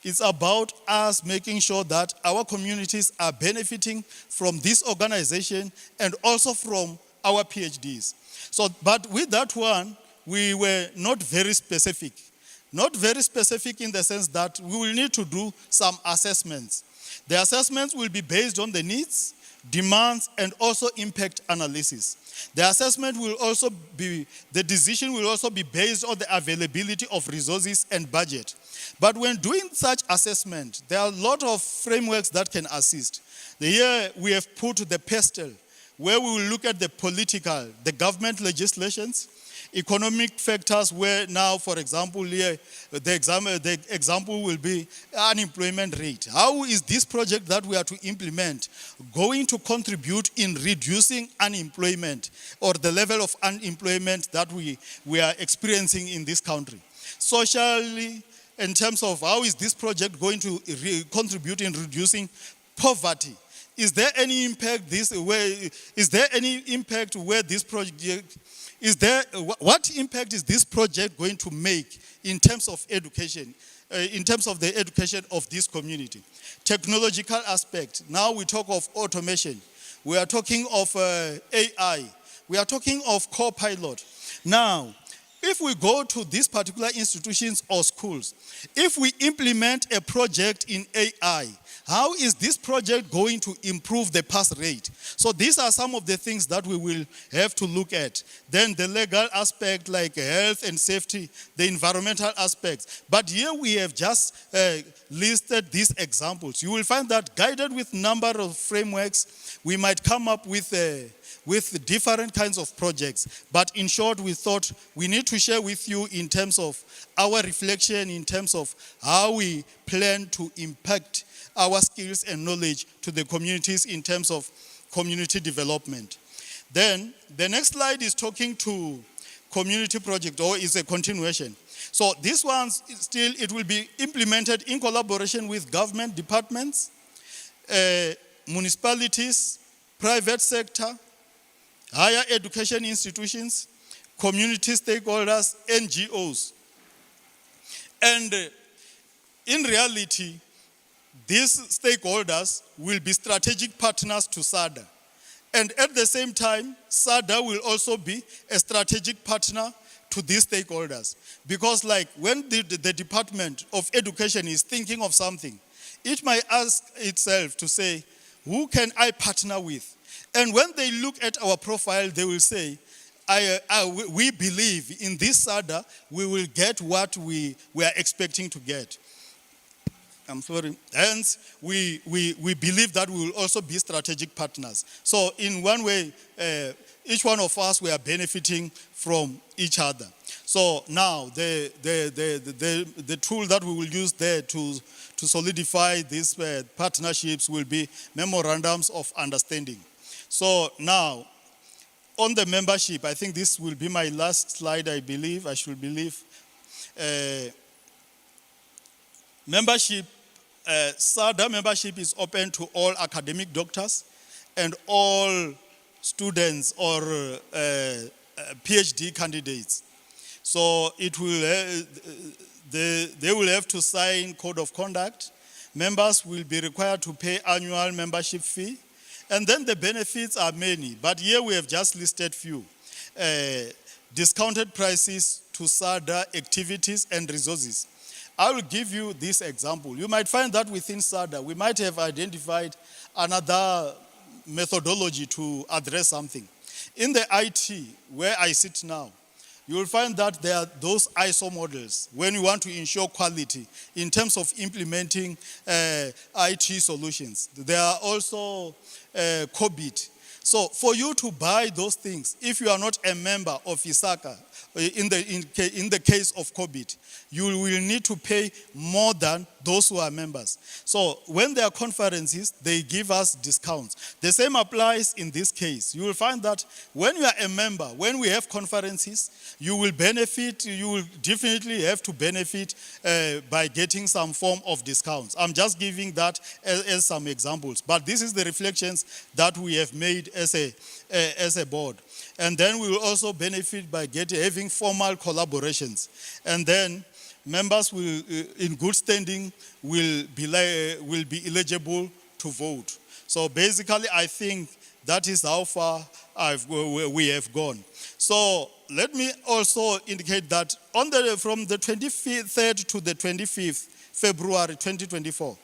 It's about us making sure that our communities are benefiting from this organization and also from our PhDs. So, but with that one, we were not very specific. Not very specific in the sense that we will need to do some assessments. The assessments will be based on the needs, demands, and also impact analysis. The assessment will also be, the decision will also be based on the availability of resources and budget. But when doing such assessment, there are a lot of frameworks that can assist. Here we have put the PESTEL, where we will look at the political, the government legislations. Economic factors where now, for example, here, the example will be unemployment rate. How is this project that we are to implement going to contribute in reducing unemployment or the level of unemployment that we are experiencing in this country? Socially, in terms of how is this project going to contribute in reducing poverty? Is there any impact this way? Is there any impact where this project is there? What impact is this project going to make in terms of education, in terms of the education of this community? Technological aspect. Now we talk of automation. We are talking of AI. We are talking of co-pilot. Now, if we go to these particular institutions or schools, if we implement a project in AI, how is this project going to improve the pass rate? So these are some of the things that we will have to look at. Then the legal aspect like health and safety, the environmental aspects. But here we have just listed these examples. You will find that guided with number of frameworks, we might come up with different kinds of projects. But in short, we thought we need to share with you in terms of our reflection, in terms of how we plan to impact our skills and knowledge to the communities in terms of community development. Then the next slide is talking to community project, or is a continuation. So this one still, it will be implemented in collaboration with government departments, municipalities, private sector, higher education institutions, community stakeholders, NGOs. And in reality, these stakeholders will be strategic partners to SADA. And at the same time, SADA will also be a strategic partner to these stakeholders. Because like when the Department of Education is thinking of something, it might ask itself to say, who can I partner with? And when they look at our profile, they will say, we believe in this SADA, we will get what we are expecting to get. I'm sorry. Hence, we believe that we will also be strategic partners. So in one way, each one of us, we are benefiting from each other. So now, the tool that we will use there to solidify these partnerships will be memorandums of understanding. So now, on the membership, I think this will be my last slide, I should believe. Membership, SADA membership is open to all academic doctors and all students or PhD candidates. So it will, they will have to sign code of conduct. Members will be required to pay annual membership fee. And then the benefits are many, but here we have just listed few. Discounted prices to SADA activities and resources. I will give you this example. You might find that within SADA, we might have identified another methodology to address something. In the IT, where I sit now, you will find that there are those ISO models when you want to ensure quality in terms of implementing IT solutions. There are also COBIT. So for you to buy those things, if you are not a member of ISACA, in the case of COBIT, you will need to pay more than those who are members. So when there are conferences, they give us discounts. The same applies in this case. You will find that when you are a member, when we have conferences, you will benefit, you will definitely have to benefit by getting some form of discounts. I'm just giving that as some examples. But this is the reflections that we have made as a board. And then we will also benefit by having formal collaborations. And then members will, in good standing, will be eligible to vote. So basically, I think that is how far we have gone. So let me also indicate that from the 23rd to the 25th February 2024,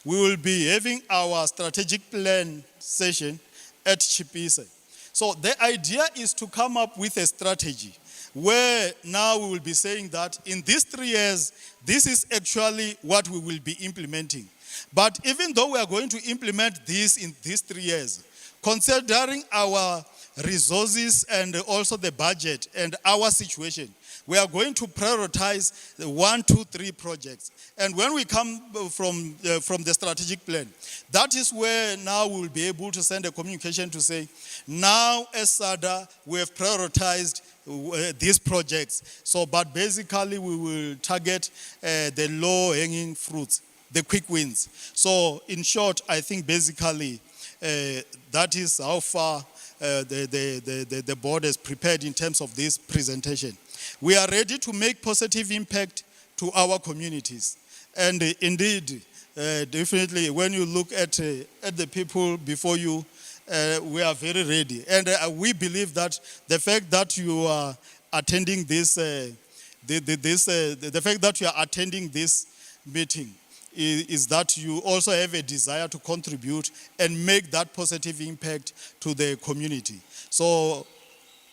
we will be having our strategic plan session at Chipisa. So the idea is to come up with a strategy where now we will be saying that in these 3 years, this is actually what we will be implementing. But even though we are going to implement this in these 3 years, considering our resources and also the budget and our situation, we are going to prioritize the 1, 2, 3 projects. And when we come from the strategic plan, that is where now we will be able to send a communication to say, now as SADA, we have prioritized these projects. So, but basically we will target the low-hanging fruits, the quick wins. So, in short, I think basically that is how far the board is prepared in terms of this presentation. We are ready to make positive impact to our communities. And indeed, definitely, when you look at the people before you, we are very ready. And we believe that the fact that you are attending this, the fact that you are attending this meeting is that you also have a desire to contribute and make that positive impact to the community. So,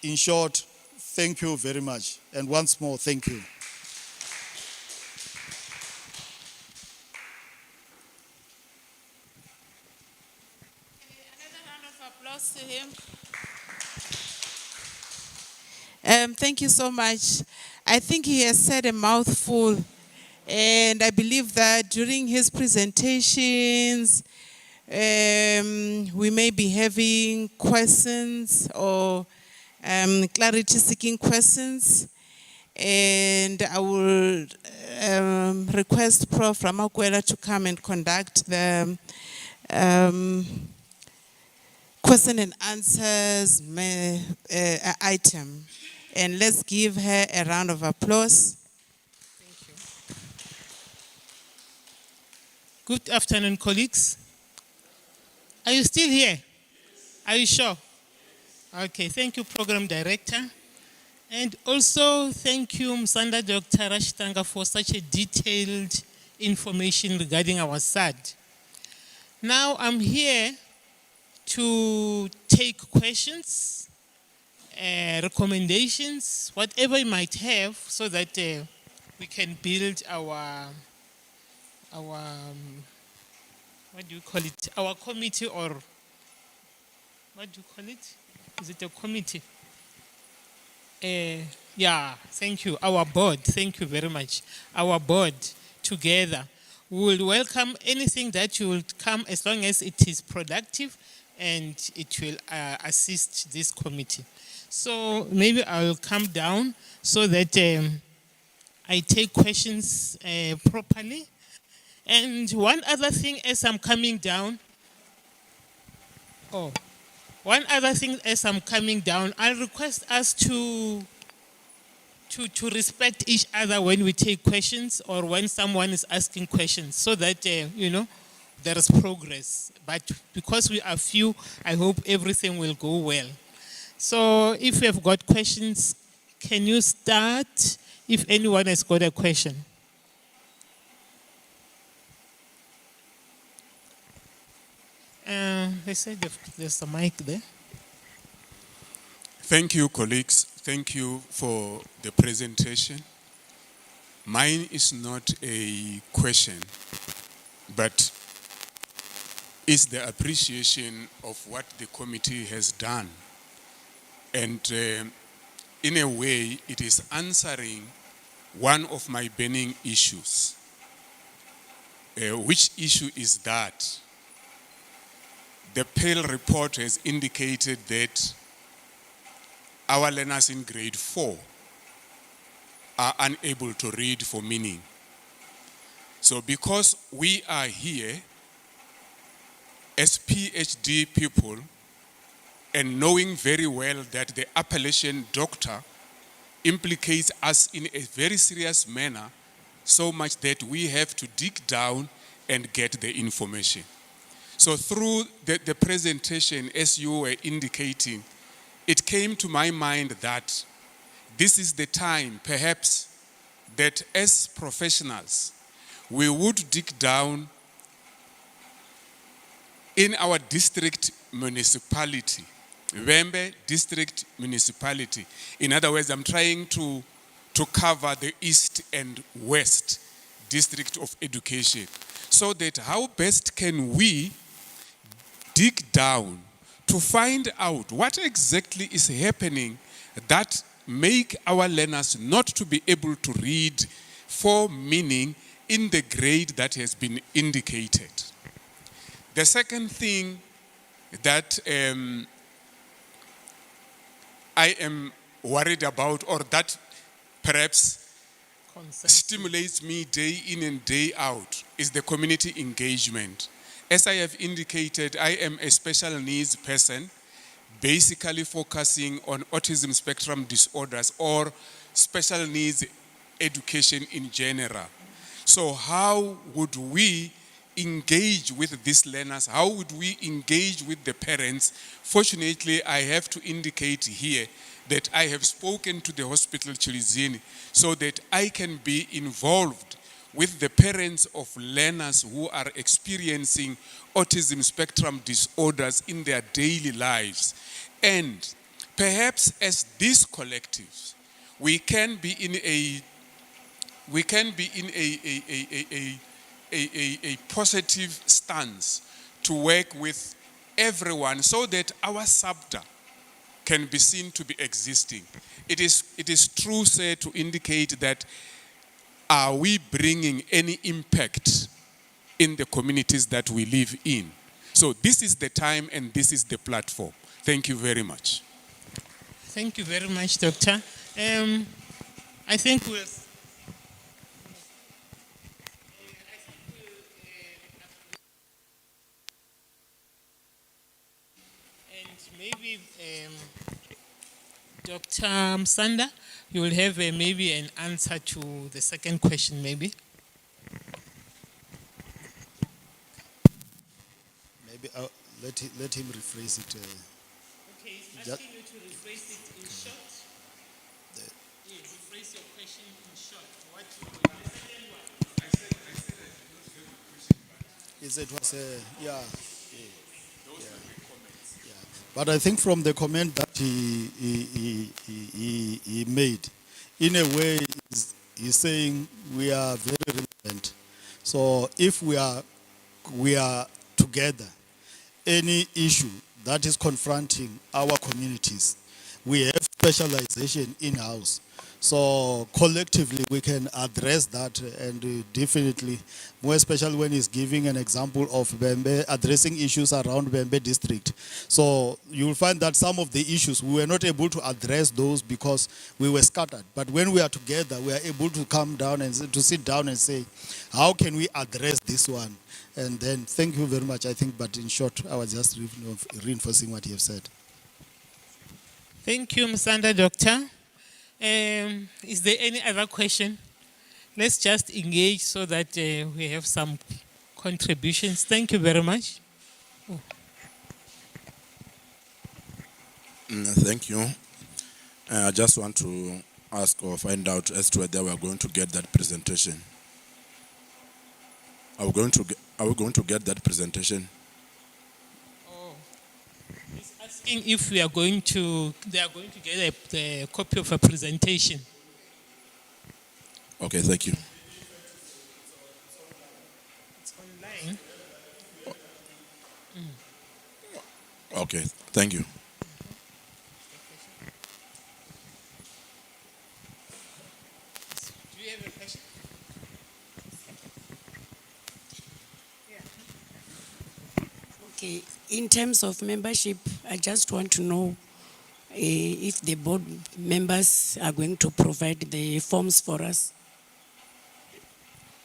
in short, thank you very much. And once more, thank you. Another round of applause to him. Thank you so much. I think he has said a mouthful, and I believe that during his presentations, we may be having questions or clarity-seeking questions. And I will request Prof. Ramakwela to come and conduct the question and answers item. And let's give her a round of applause. Good afternoon, colleagues. Are you still here? Are you sure? Okay, thank you, Program Director. And also thank you, Msanda Dr. Rashtanga, for such a detailed information regarding our SAD. Now I'm here to take questions, recommendations, whatever you might have, so that we can build our what do you call it? Our committee, or what do you call it? Is it a committee? Yeah, thank you. Our board, thank you very much. Our board together will welcome anything that you will come, as long as it is productive and it will assist this committee. So maybe I will come down so that I take questions properly. And one other thing as I'm coming down, I'll request us to respect each other when we take questions or when someone is asking questions, so that, there is progress. But because we are few, I hope everything will go well. So if you have got questions, can you start if anyone has got a question? They said there's a mic there. Thank you, colleagues. Thank you for the presentation. Mine is not a question, but is the appreciation of what the committee has done. And in a way, it is answering one of my burning issues. Which issue is that? The Pale report has indicated that our learners in grade 4 are unable to read for meaning. So because we are here as PhD people and knowing very well that the appellation doctor implicates us in a very serious manner, so much that we have to dig down and get the information. So through the presentation, as you were indicating, it came to my mind that this is the time, perhaps, that as professionals, we would dig down in our district municipality, Wembe district municipality. In other words, I'm trying to cover the east and west district of education, so that how best can we dig down to find out what exactly is happening that make our learners not to be able to read for meaning in the grade that has been indicated. The second thing that I am worried about, or that perhaps stimulates me day in and day out, is the community engagement. As I have indicated, I am a special needs person, basically focusing on autism spectrum disorders or special needs education in general. So how would we engage with these learners? How would we engage with the parents? Fortunately, I have to indicate here that I have spoken to the hospital Chilizini so that I can be involved with the parents of learners who are experiencing autism spectrum disorders in their daily lives. And perhaps as these collectives, we can be in a positive stance to work with everyone so that our SABDA can be seen to be existing. It is true, say, to indicate that are we bringing any impact in the communities that we live in? So this is the time and this is the platform. Thank you very much. Thank you very much, Doctor. I think we'll... And maybe Dr. Msanda, you will have maybe an answer to the second question, maybe. Maybe let him rephrase it. Okay, he's asking you to rephrase it in short. Yeah, rephrase your question in short. What the second one? He said it was yeah. But I think from the comment that he made, in a way, he's saying we are very relevant. So if we are together, any issue that is confronting our communities, we have specialization in-house. So collectively we can address that, and definitely, more especially when he's giving an example of Bembe, addressing issues around Bembe district. So you will find that some of the issues, we were not able to address those because we were scattered. But when we are together, we are able to come down and to sit down and say, how can we address this one? And then thank you very much, I think, but in short, I was just reinforcing what you have said. Thank you, Msanda, Doctor. Is there any other question? Let's just engage so that we have some contributions. Thank you very much. Oh. Thank you. I just want to ask or find out as to whether we are going to get that presentation. Are we going to get that presentation? He's asking if we are going to, they are going to get a copy of a presentation. Okay, thank you. It's online. Okay, thank you. Do you have a question? Okay, in terms of membership, I just want to know if the board members are going to provide the forms for us.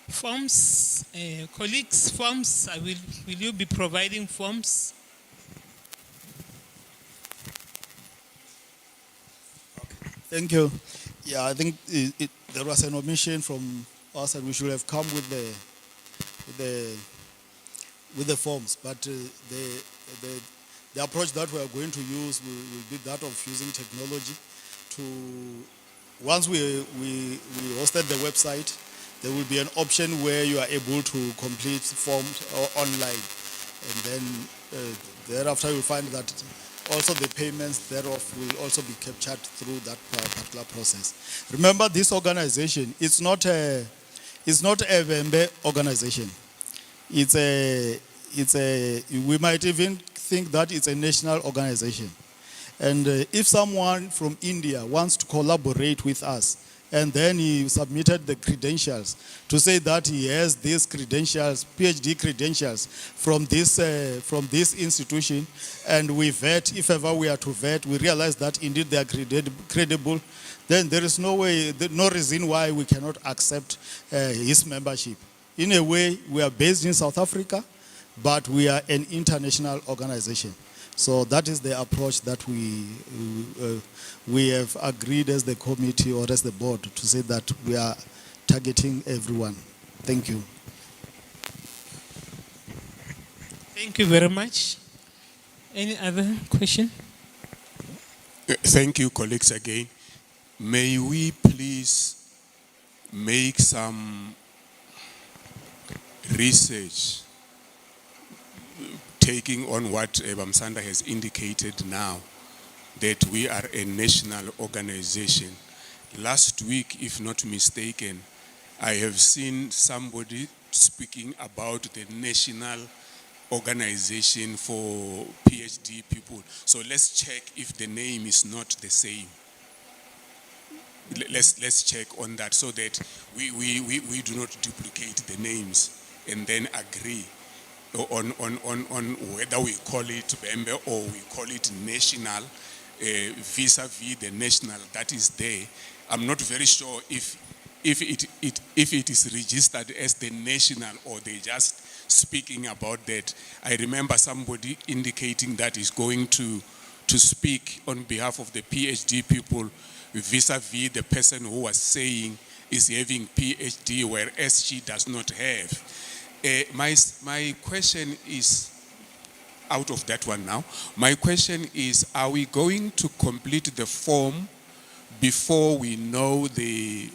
Forms, colleagues, forms, will you be providing forms? Thank you. Yeah, I think there was an omission from us, and we should have come with the forms. But the approach that we are going to use will be that of using technology to. Once we hosted the website, there will be an option where you are able to complete forms online, and then thereafter you'll find that also the payments thereof will also be captured through that particular process. Remember, this organization, it's not a Vembe organization. We might even think that it's a national organization. And if someone from India wants to collaborate with us, and then he submitted the credentials to say that he has these credentials, PhD credentials from this institution, and we vet, if ever we are to vet, we realize that indeed they are credible, then there is no way, no reason why we cannot accept his membership. In a way, we are based in South Africa, but we are an international organization. So that is the approach that we have agreed as the committee or as the board to say that we are targeting everyone. Thank you. Thank you very much. Any other question? Thank you, colleagues, again. May we please make some research taking on what Bamsanda has indicated now, that we are a national organization. Last week, if not mistaken, I have seen somebody speaking about the national organization for PhD people. So let's check if the name is not the same. Let's check on that so that we do not duplicate the names and then agree on whether we call it Bembe or we call it national, vis-a-vis the national that is there. I'm not very sure if it is registered as the national or they just speaking about that. I remember somebody indicating that is going to speak on behalf of the PhD people vis-a-vis the person who was saying is having PhD whereas she does not have. My question is, out of that one now, my question is, are we going to complete the form before we know the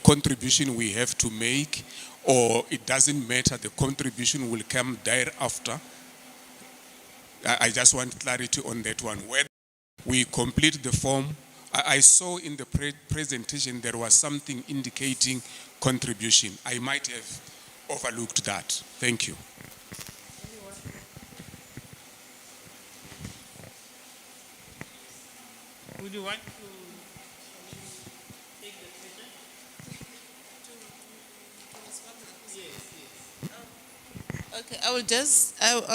contribution we have to make, or it doesn't matter, the contribution will come thereafter? I just want clarity on that one. Whether we complete the form, I saw in the presentation there was something indicating contribution. I might have overlooked that. Thank you. Would you want to take the question? Okay, I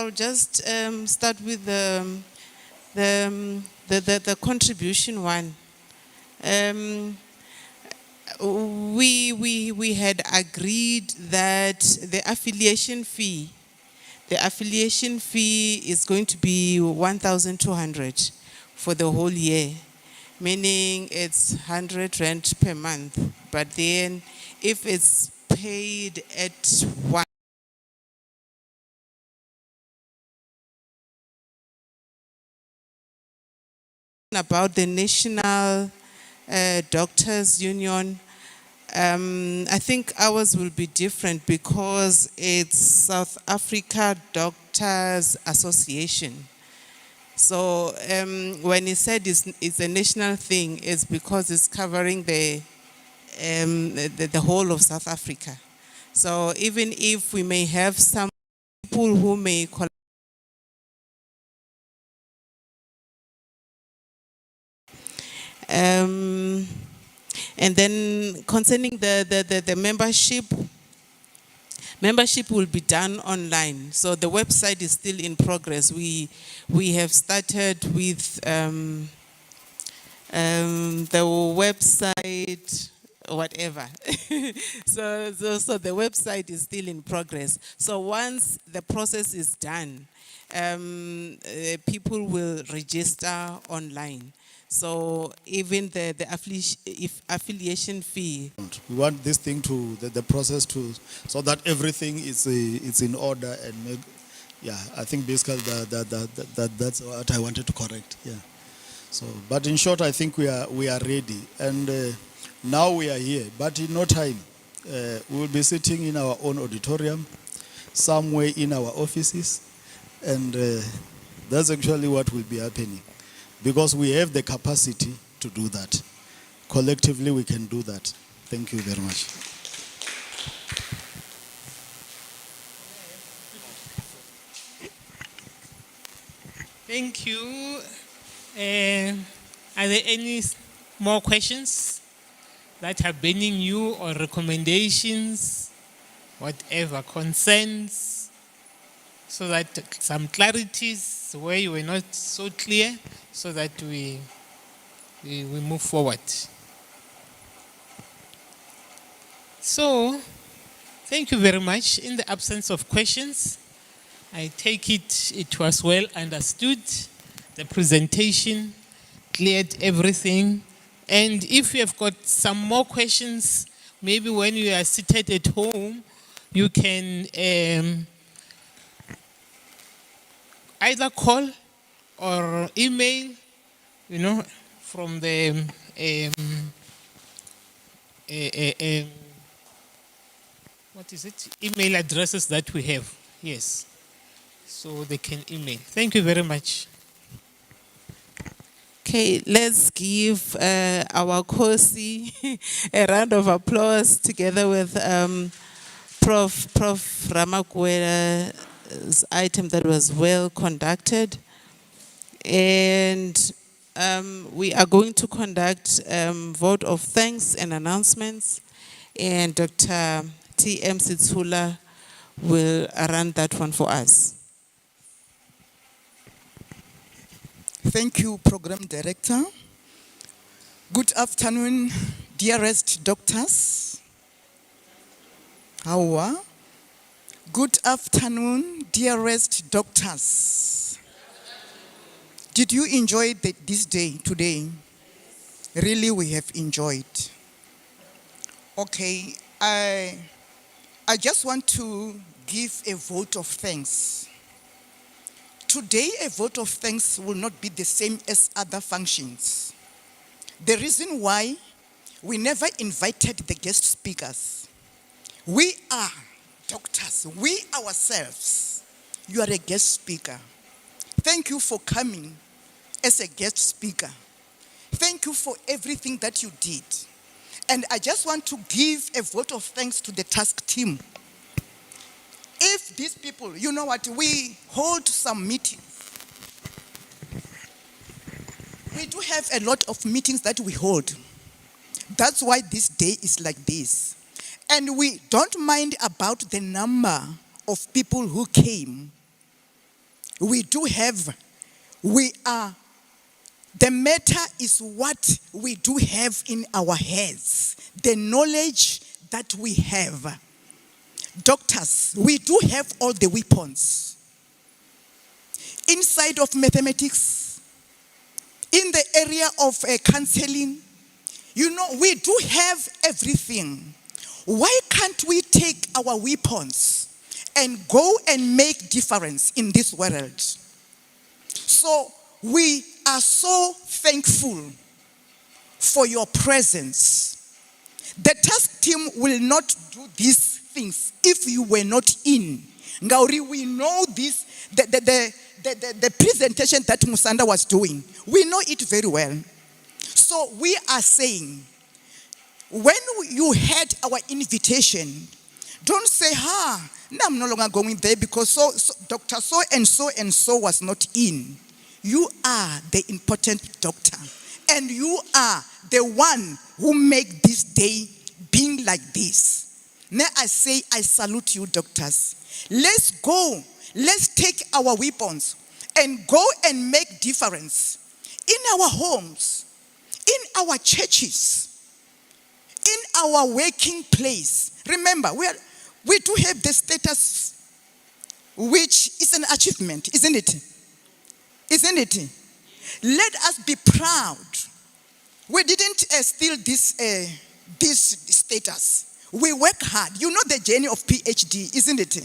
will just start with the contribution one. We had agreed that the affiliation fee is going to be 1,200 for the whole year, meaning it's 100 rand per month. But then if it's paid at one, about the National Doctors Union, I think ours will be different because it's South Africa Doctors Association. So when he said it's a national thing, it's because it's covering the whole of South Africa. So even if we may have some people who may and then concerning the membership will be done online. So the website is still in progress. We have started with the website, whatever. so the website is still in progress. So once the process is done, people will register online. So even the affiliation fee. We want this thing to, the process to, so that everything is it's in order and make, yeah, I think basically that's what I wanted to correct, yeah. So, but in short, I think we are ready, and now we are here, but in no time, we will be sitting in our own auditorium, somewhere in our offices, and that's actually what will be happening. Because we have the capacity to do that. Collectively, we can do that. Thank you very much. Thank you. Are there any more questions that are burning you or recommendations, whatever, concerns, so that some clarities where you were not so clear, so that we move forward. So, thank you very much. In the absence of questions, I take it was well understood. The presentation cleared everything. And if you have got some more questions, maybe when you are seated at home, you can either call or email, from the what is it? Email addresses that we have. Yes. So they can email. Thank you very much. Okay, let's give our COSI a round of applause together with Prof. Ramakwela's item that was well conducted. And we are going to conduct vote of thanks and announcements. And Dr. T.M. Sitsula will run that one for us. Thank you, Program Director. Good afternoon, dearest doctors. How are? Good afternoon, dearest doctors. Did you enjoy this day today? Really, we have enjoyed. Okay, I just want to give a vote of thanks. Today, a vote of thanks will not be the same as other functions. The reason why we never invited the guest speakers. We are doctors, we ourselves. You are a guest speaker. Thank you for coming as a guest speaker. Thank you for everything that you did. And I just want to give a vote of thanks to the task team. If these people, you know what, we hold some meetings. We do have a lot of meetings that we hold. That's why this day is like this. And we don't mind about the number of people who came. The matter is what we do have in our heads, the knowledge that we have. Doctors, we do have all the weapons. Inside of mathematics, in the area of counseling, we do have everything. Why can't we take our weapons and go and make difference in this world? So we are so thankful for your presence. The task team will not do these things if you were not in. Ngauri, we know this, the presentation that Musanda was doing. We know it very well. So we are saying, when you had our invitation, don't say, I'm no longer going there because Dr. So and so was not in. You are the important doctor. And you are the one who make this day being like this. Now I say, I salute you, doctors. Let's go. Let's take our weapons and go and make difference in our homes, in our churches, in our working place. Remember, we do have the status, which is an achievement, isn't it? Isn't it? Let us be proud. We didn't steal this status. We work hard. You know the journey of PhD, isn't it?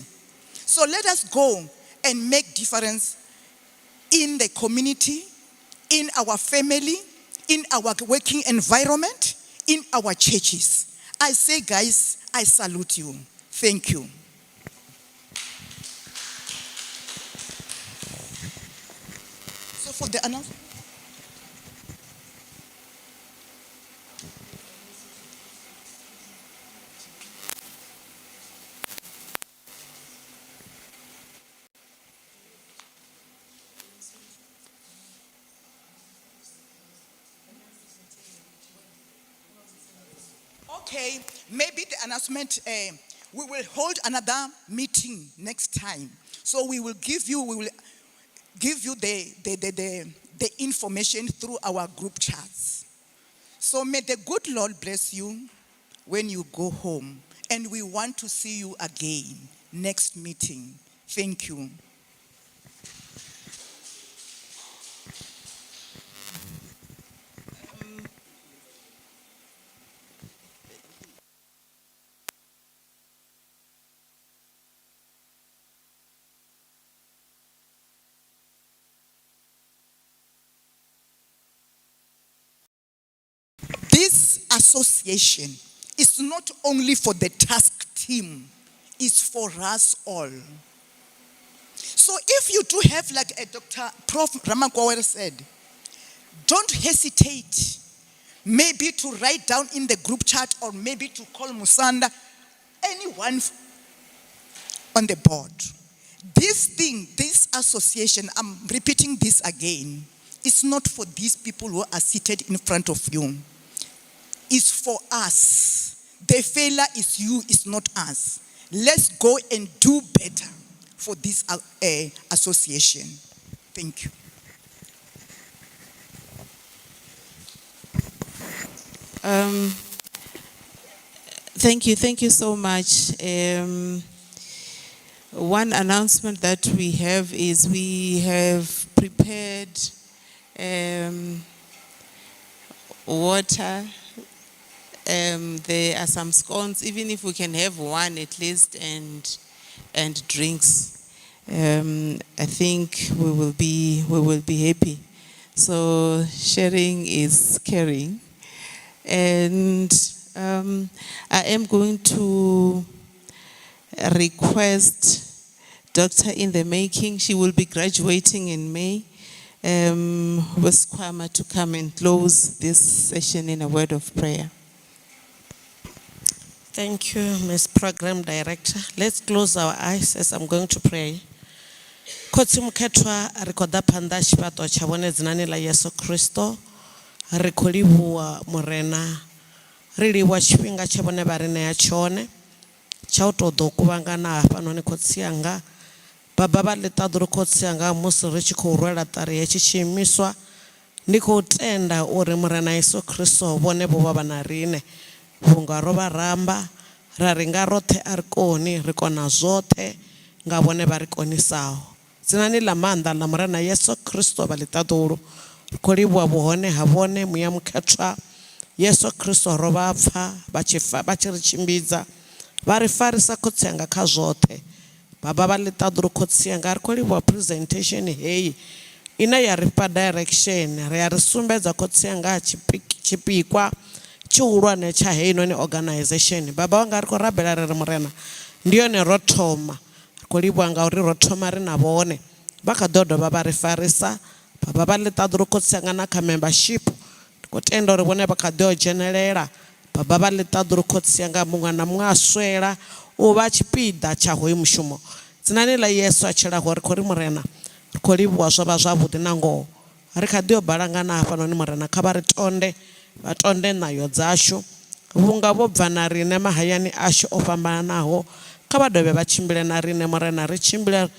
So let us go and make difference in the community, in our family, in our working environment, in our churches. I say, guys, I salute you. Thank you. So for the announcement. okay, maybe the announcement, we will hold another meeting next time. So we will give you the information through our group chats. So may the good Lord bless you when you go home. And we want to see you again next meeting. Thank you. This association is not only for the task team, it's for us all. So if you do have, like a Prof. Ramakwawere said, don't hesitate maybe to write down in the group chat or maybe to call Musanda, anyone on the board. This association, I'm repeating this again, it's not for these people who are seated in front of you. It's for us. The failure is you, it's not us. Let's go and do better for this association. Thank you. Thank you so much. One announcement that we have is we have prepared water. There are some scones, even if we can have one at least, and drinks. I think we will be happy. So sharing is caring. And I am going to request Doctor in the Making. She will be graduating in May. With Kwama to come and close this session in a word of prayer. Thank you, Ms. Program Director. Let's close our eyes as I'm going to pray. Khotsi mukhetwa rikoda phanda tshifhaṱo tsha vhone dzinani ḽa Yesu Kristo. Ri khou livhuwa Murena. Ri livhuwa tshifhinga tshe vhone vha ri ṋea tshone tsha u tou ḓo kuvhangana hafhanoni khotsi yanga. Baba vha ḽiṱaḓulu khotsi yanga musi ri tshi khou rwela ṱari hetshi tshiimiswa. Ndi khou tenda uri Murena Yesu Kristo vhone vho vha na riṋe. Vhunga ro vha ramba ra ri nga roṱhe a ri koni ri kona zwoṱhe nga vhone vha ri konisaho. Dzinani ḽa maanḓa ḽa Murena Yesu Kristo vha ḽiṱaḓulu ri khou livhuwa vhuhone ha vhone muya mukhethwa Yesu Kristo ro vha pfa vha tshi ri tshimbidza vha ri farisa khotsi yanga kha zwoṱhe. Baba vha ḽiṱaḓulu khotsi yanga ri khou livhuwa presentation heyi ine ya ri fha direction, ri ya ri sumbedza khotsi yanga tshipikwa tshihulwane tsha heinoni organization. Baba wanga ri khou rabela ri ri Murena ndi yone ro thoma, ri khou livhuwa ngauri ro thoma ri na vhone vha kha ḓo dovha vha ri farisa. Baba vha ḽiṱaḓulu khotsi yanga na kha membership ri khou tenda uri vhone vha kha ḓi o dzhenelela. Baba vha ḽiṱaḓulu khotsi yanga muṅwe na muṅwe a swela u vha tshipiḓa tsha hoyu mushumo. Dzinani ḽa Yesu a tshilaho ri khou ri Murena ri khou livhuwa zwo vha zwavhuḓi na ngoho. Ri kha ḓi o balangana hafhanoni Murena kha vha ri tonde vha tonde nayo dzashu vhunga vho bva na riṋe mahayani ashu o fhambananaho. Kha vha dovhe vha tshimbile na riṋe Murena ri tshimbile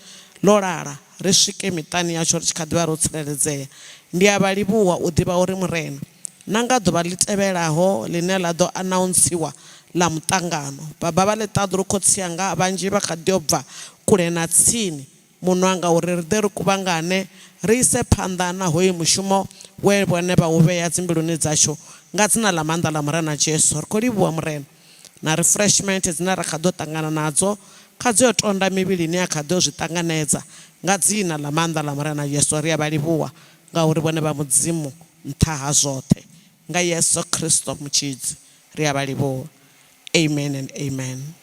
ḽo lala ri swike miṱani yashu ri tshi kha ḓivha ro tsireledzea. Ndi a vha livhuwa u ḓivha uri Murena na nga ḓuvha ḽi tevhelaho ḽine ḽa ḓo announcewa ḽa muṱangano. Baba vha ḽiṱaḓulu khotsi yanga vhanzhi vha kha ḓi o bva kule na tsini muno wanga uri ri ḓe ri kuvhangane ri ise phanḓa na hoyu mushumo we vhone vha u vhea dzimbiluni dzashu nga dzina ḽa maanḓa ḽa Murena Jesu. Ri khou livhuwa Murena na refreshment dzine ra kha ḓo ṱangana nadzo kha dzi o tonda mivhilini ya kha ḓi o zwi ṱanganedza nga dzina ḽa maanḓa ḽa Murena Jesu. Ri a vha livhuwa ngauri vhone vha mudzimu nṱha ha zwoṱhe nga Yesu Kristo mutshidzi ri a vha livhuwa. Amen and amen.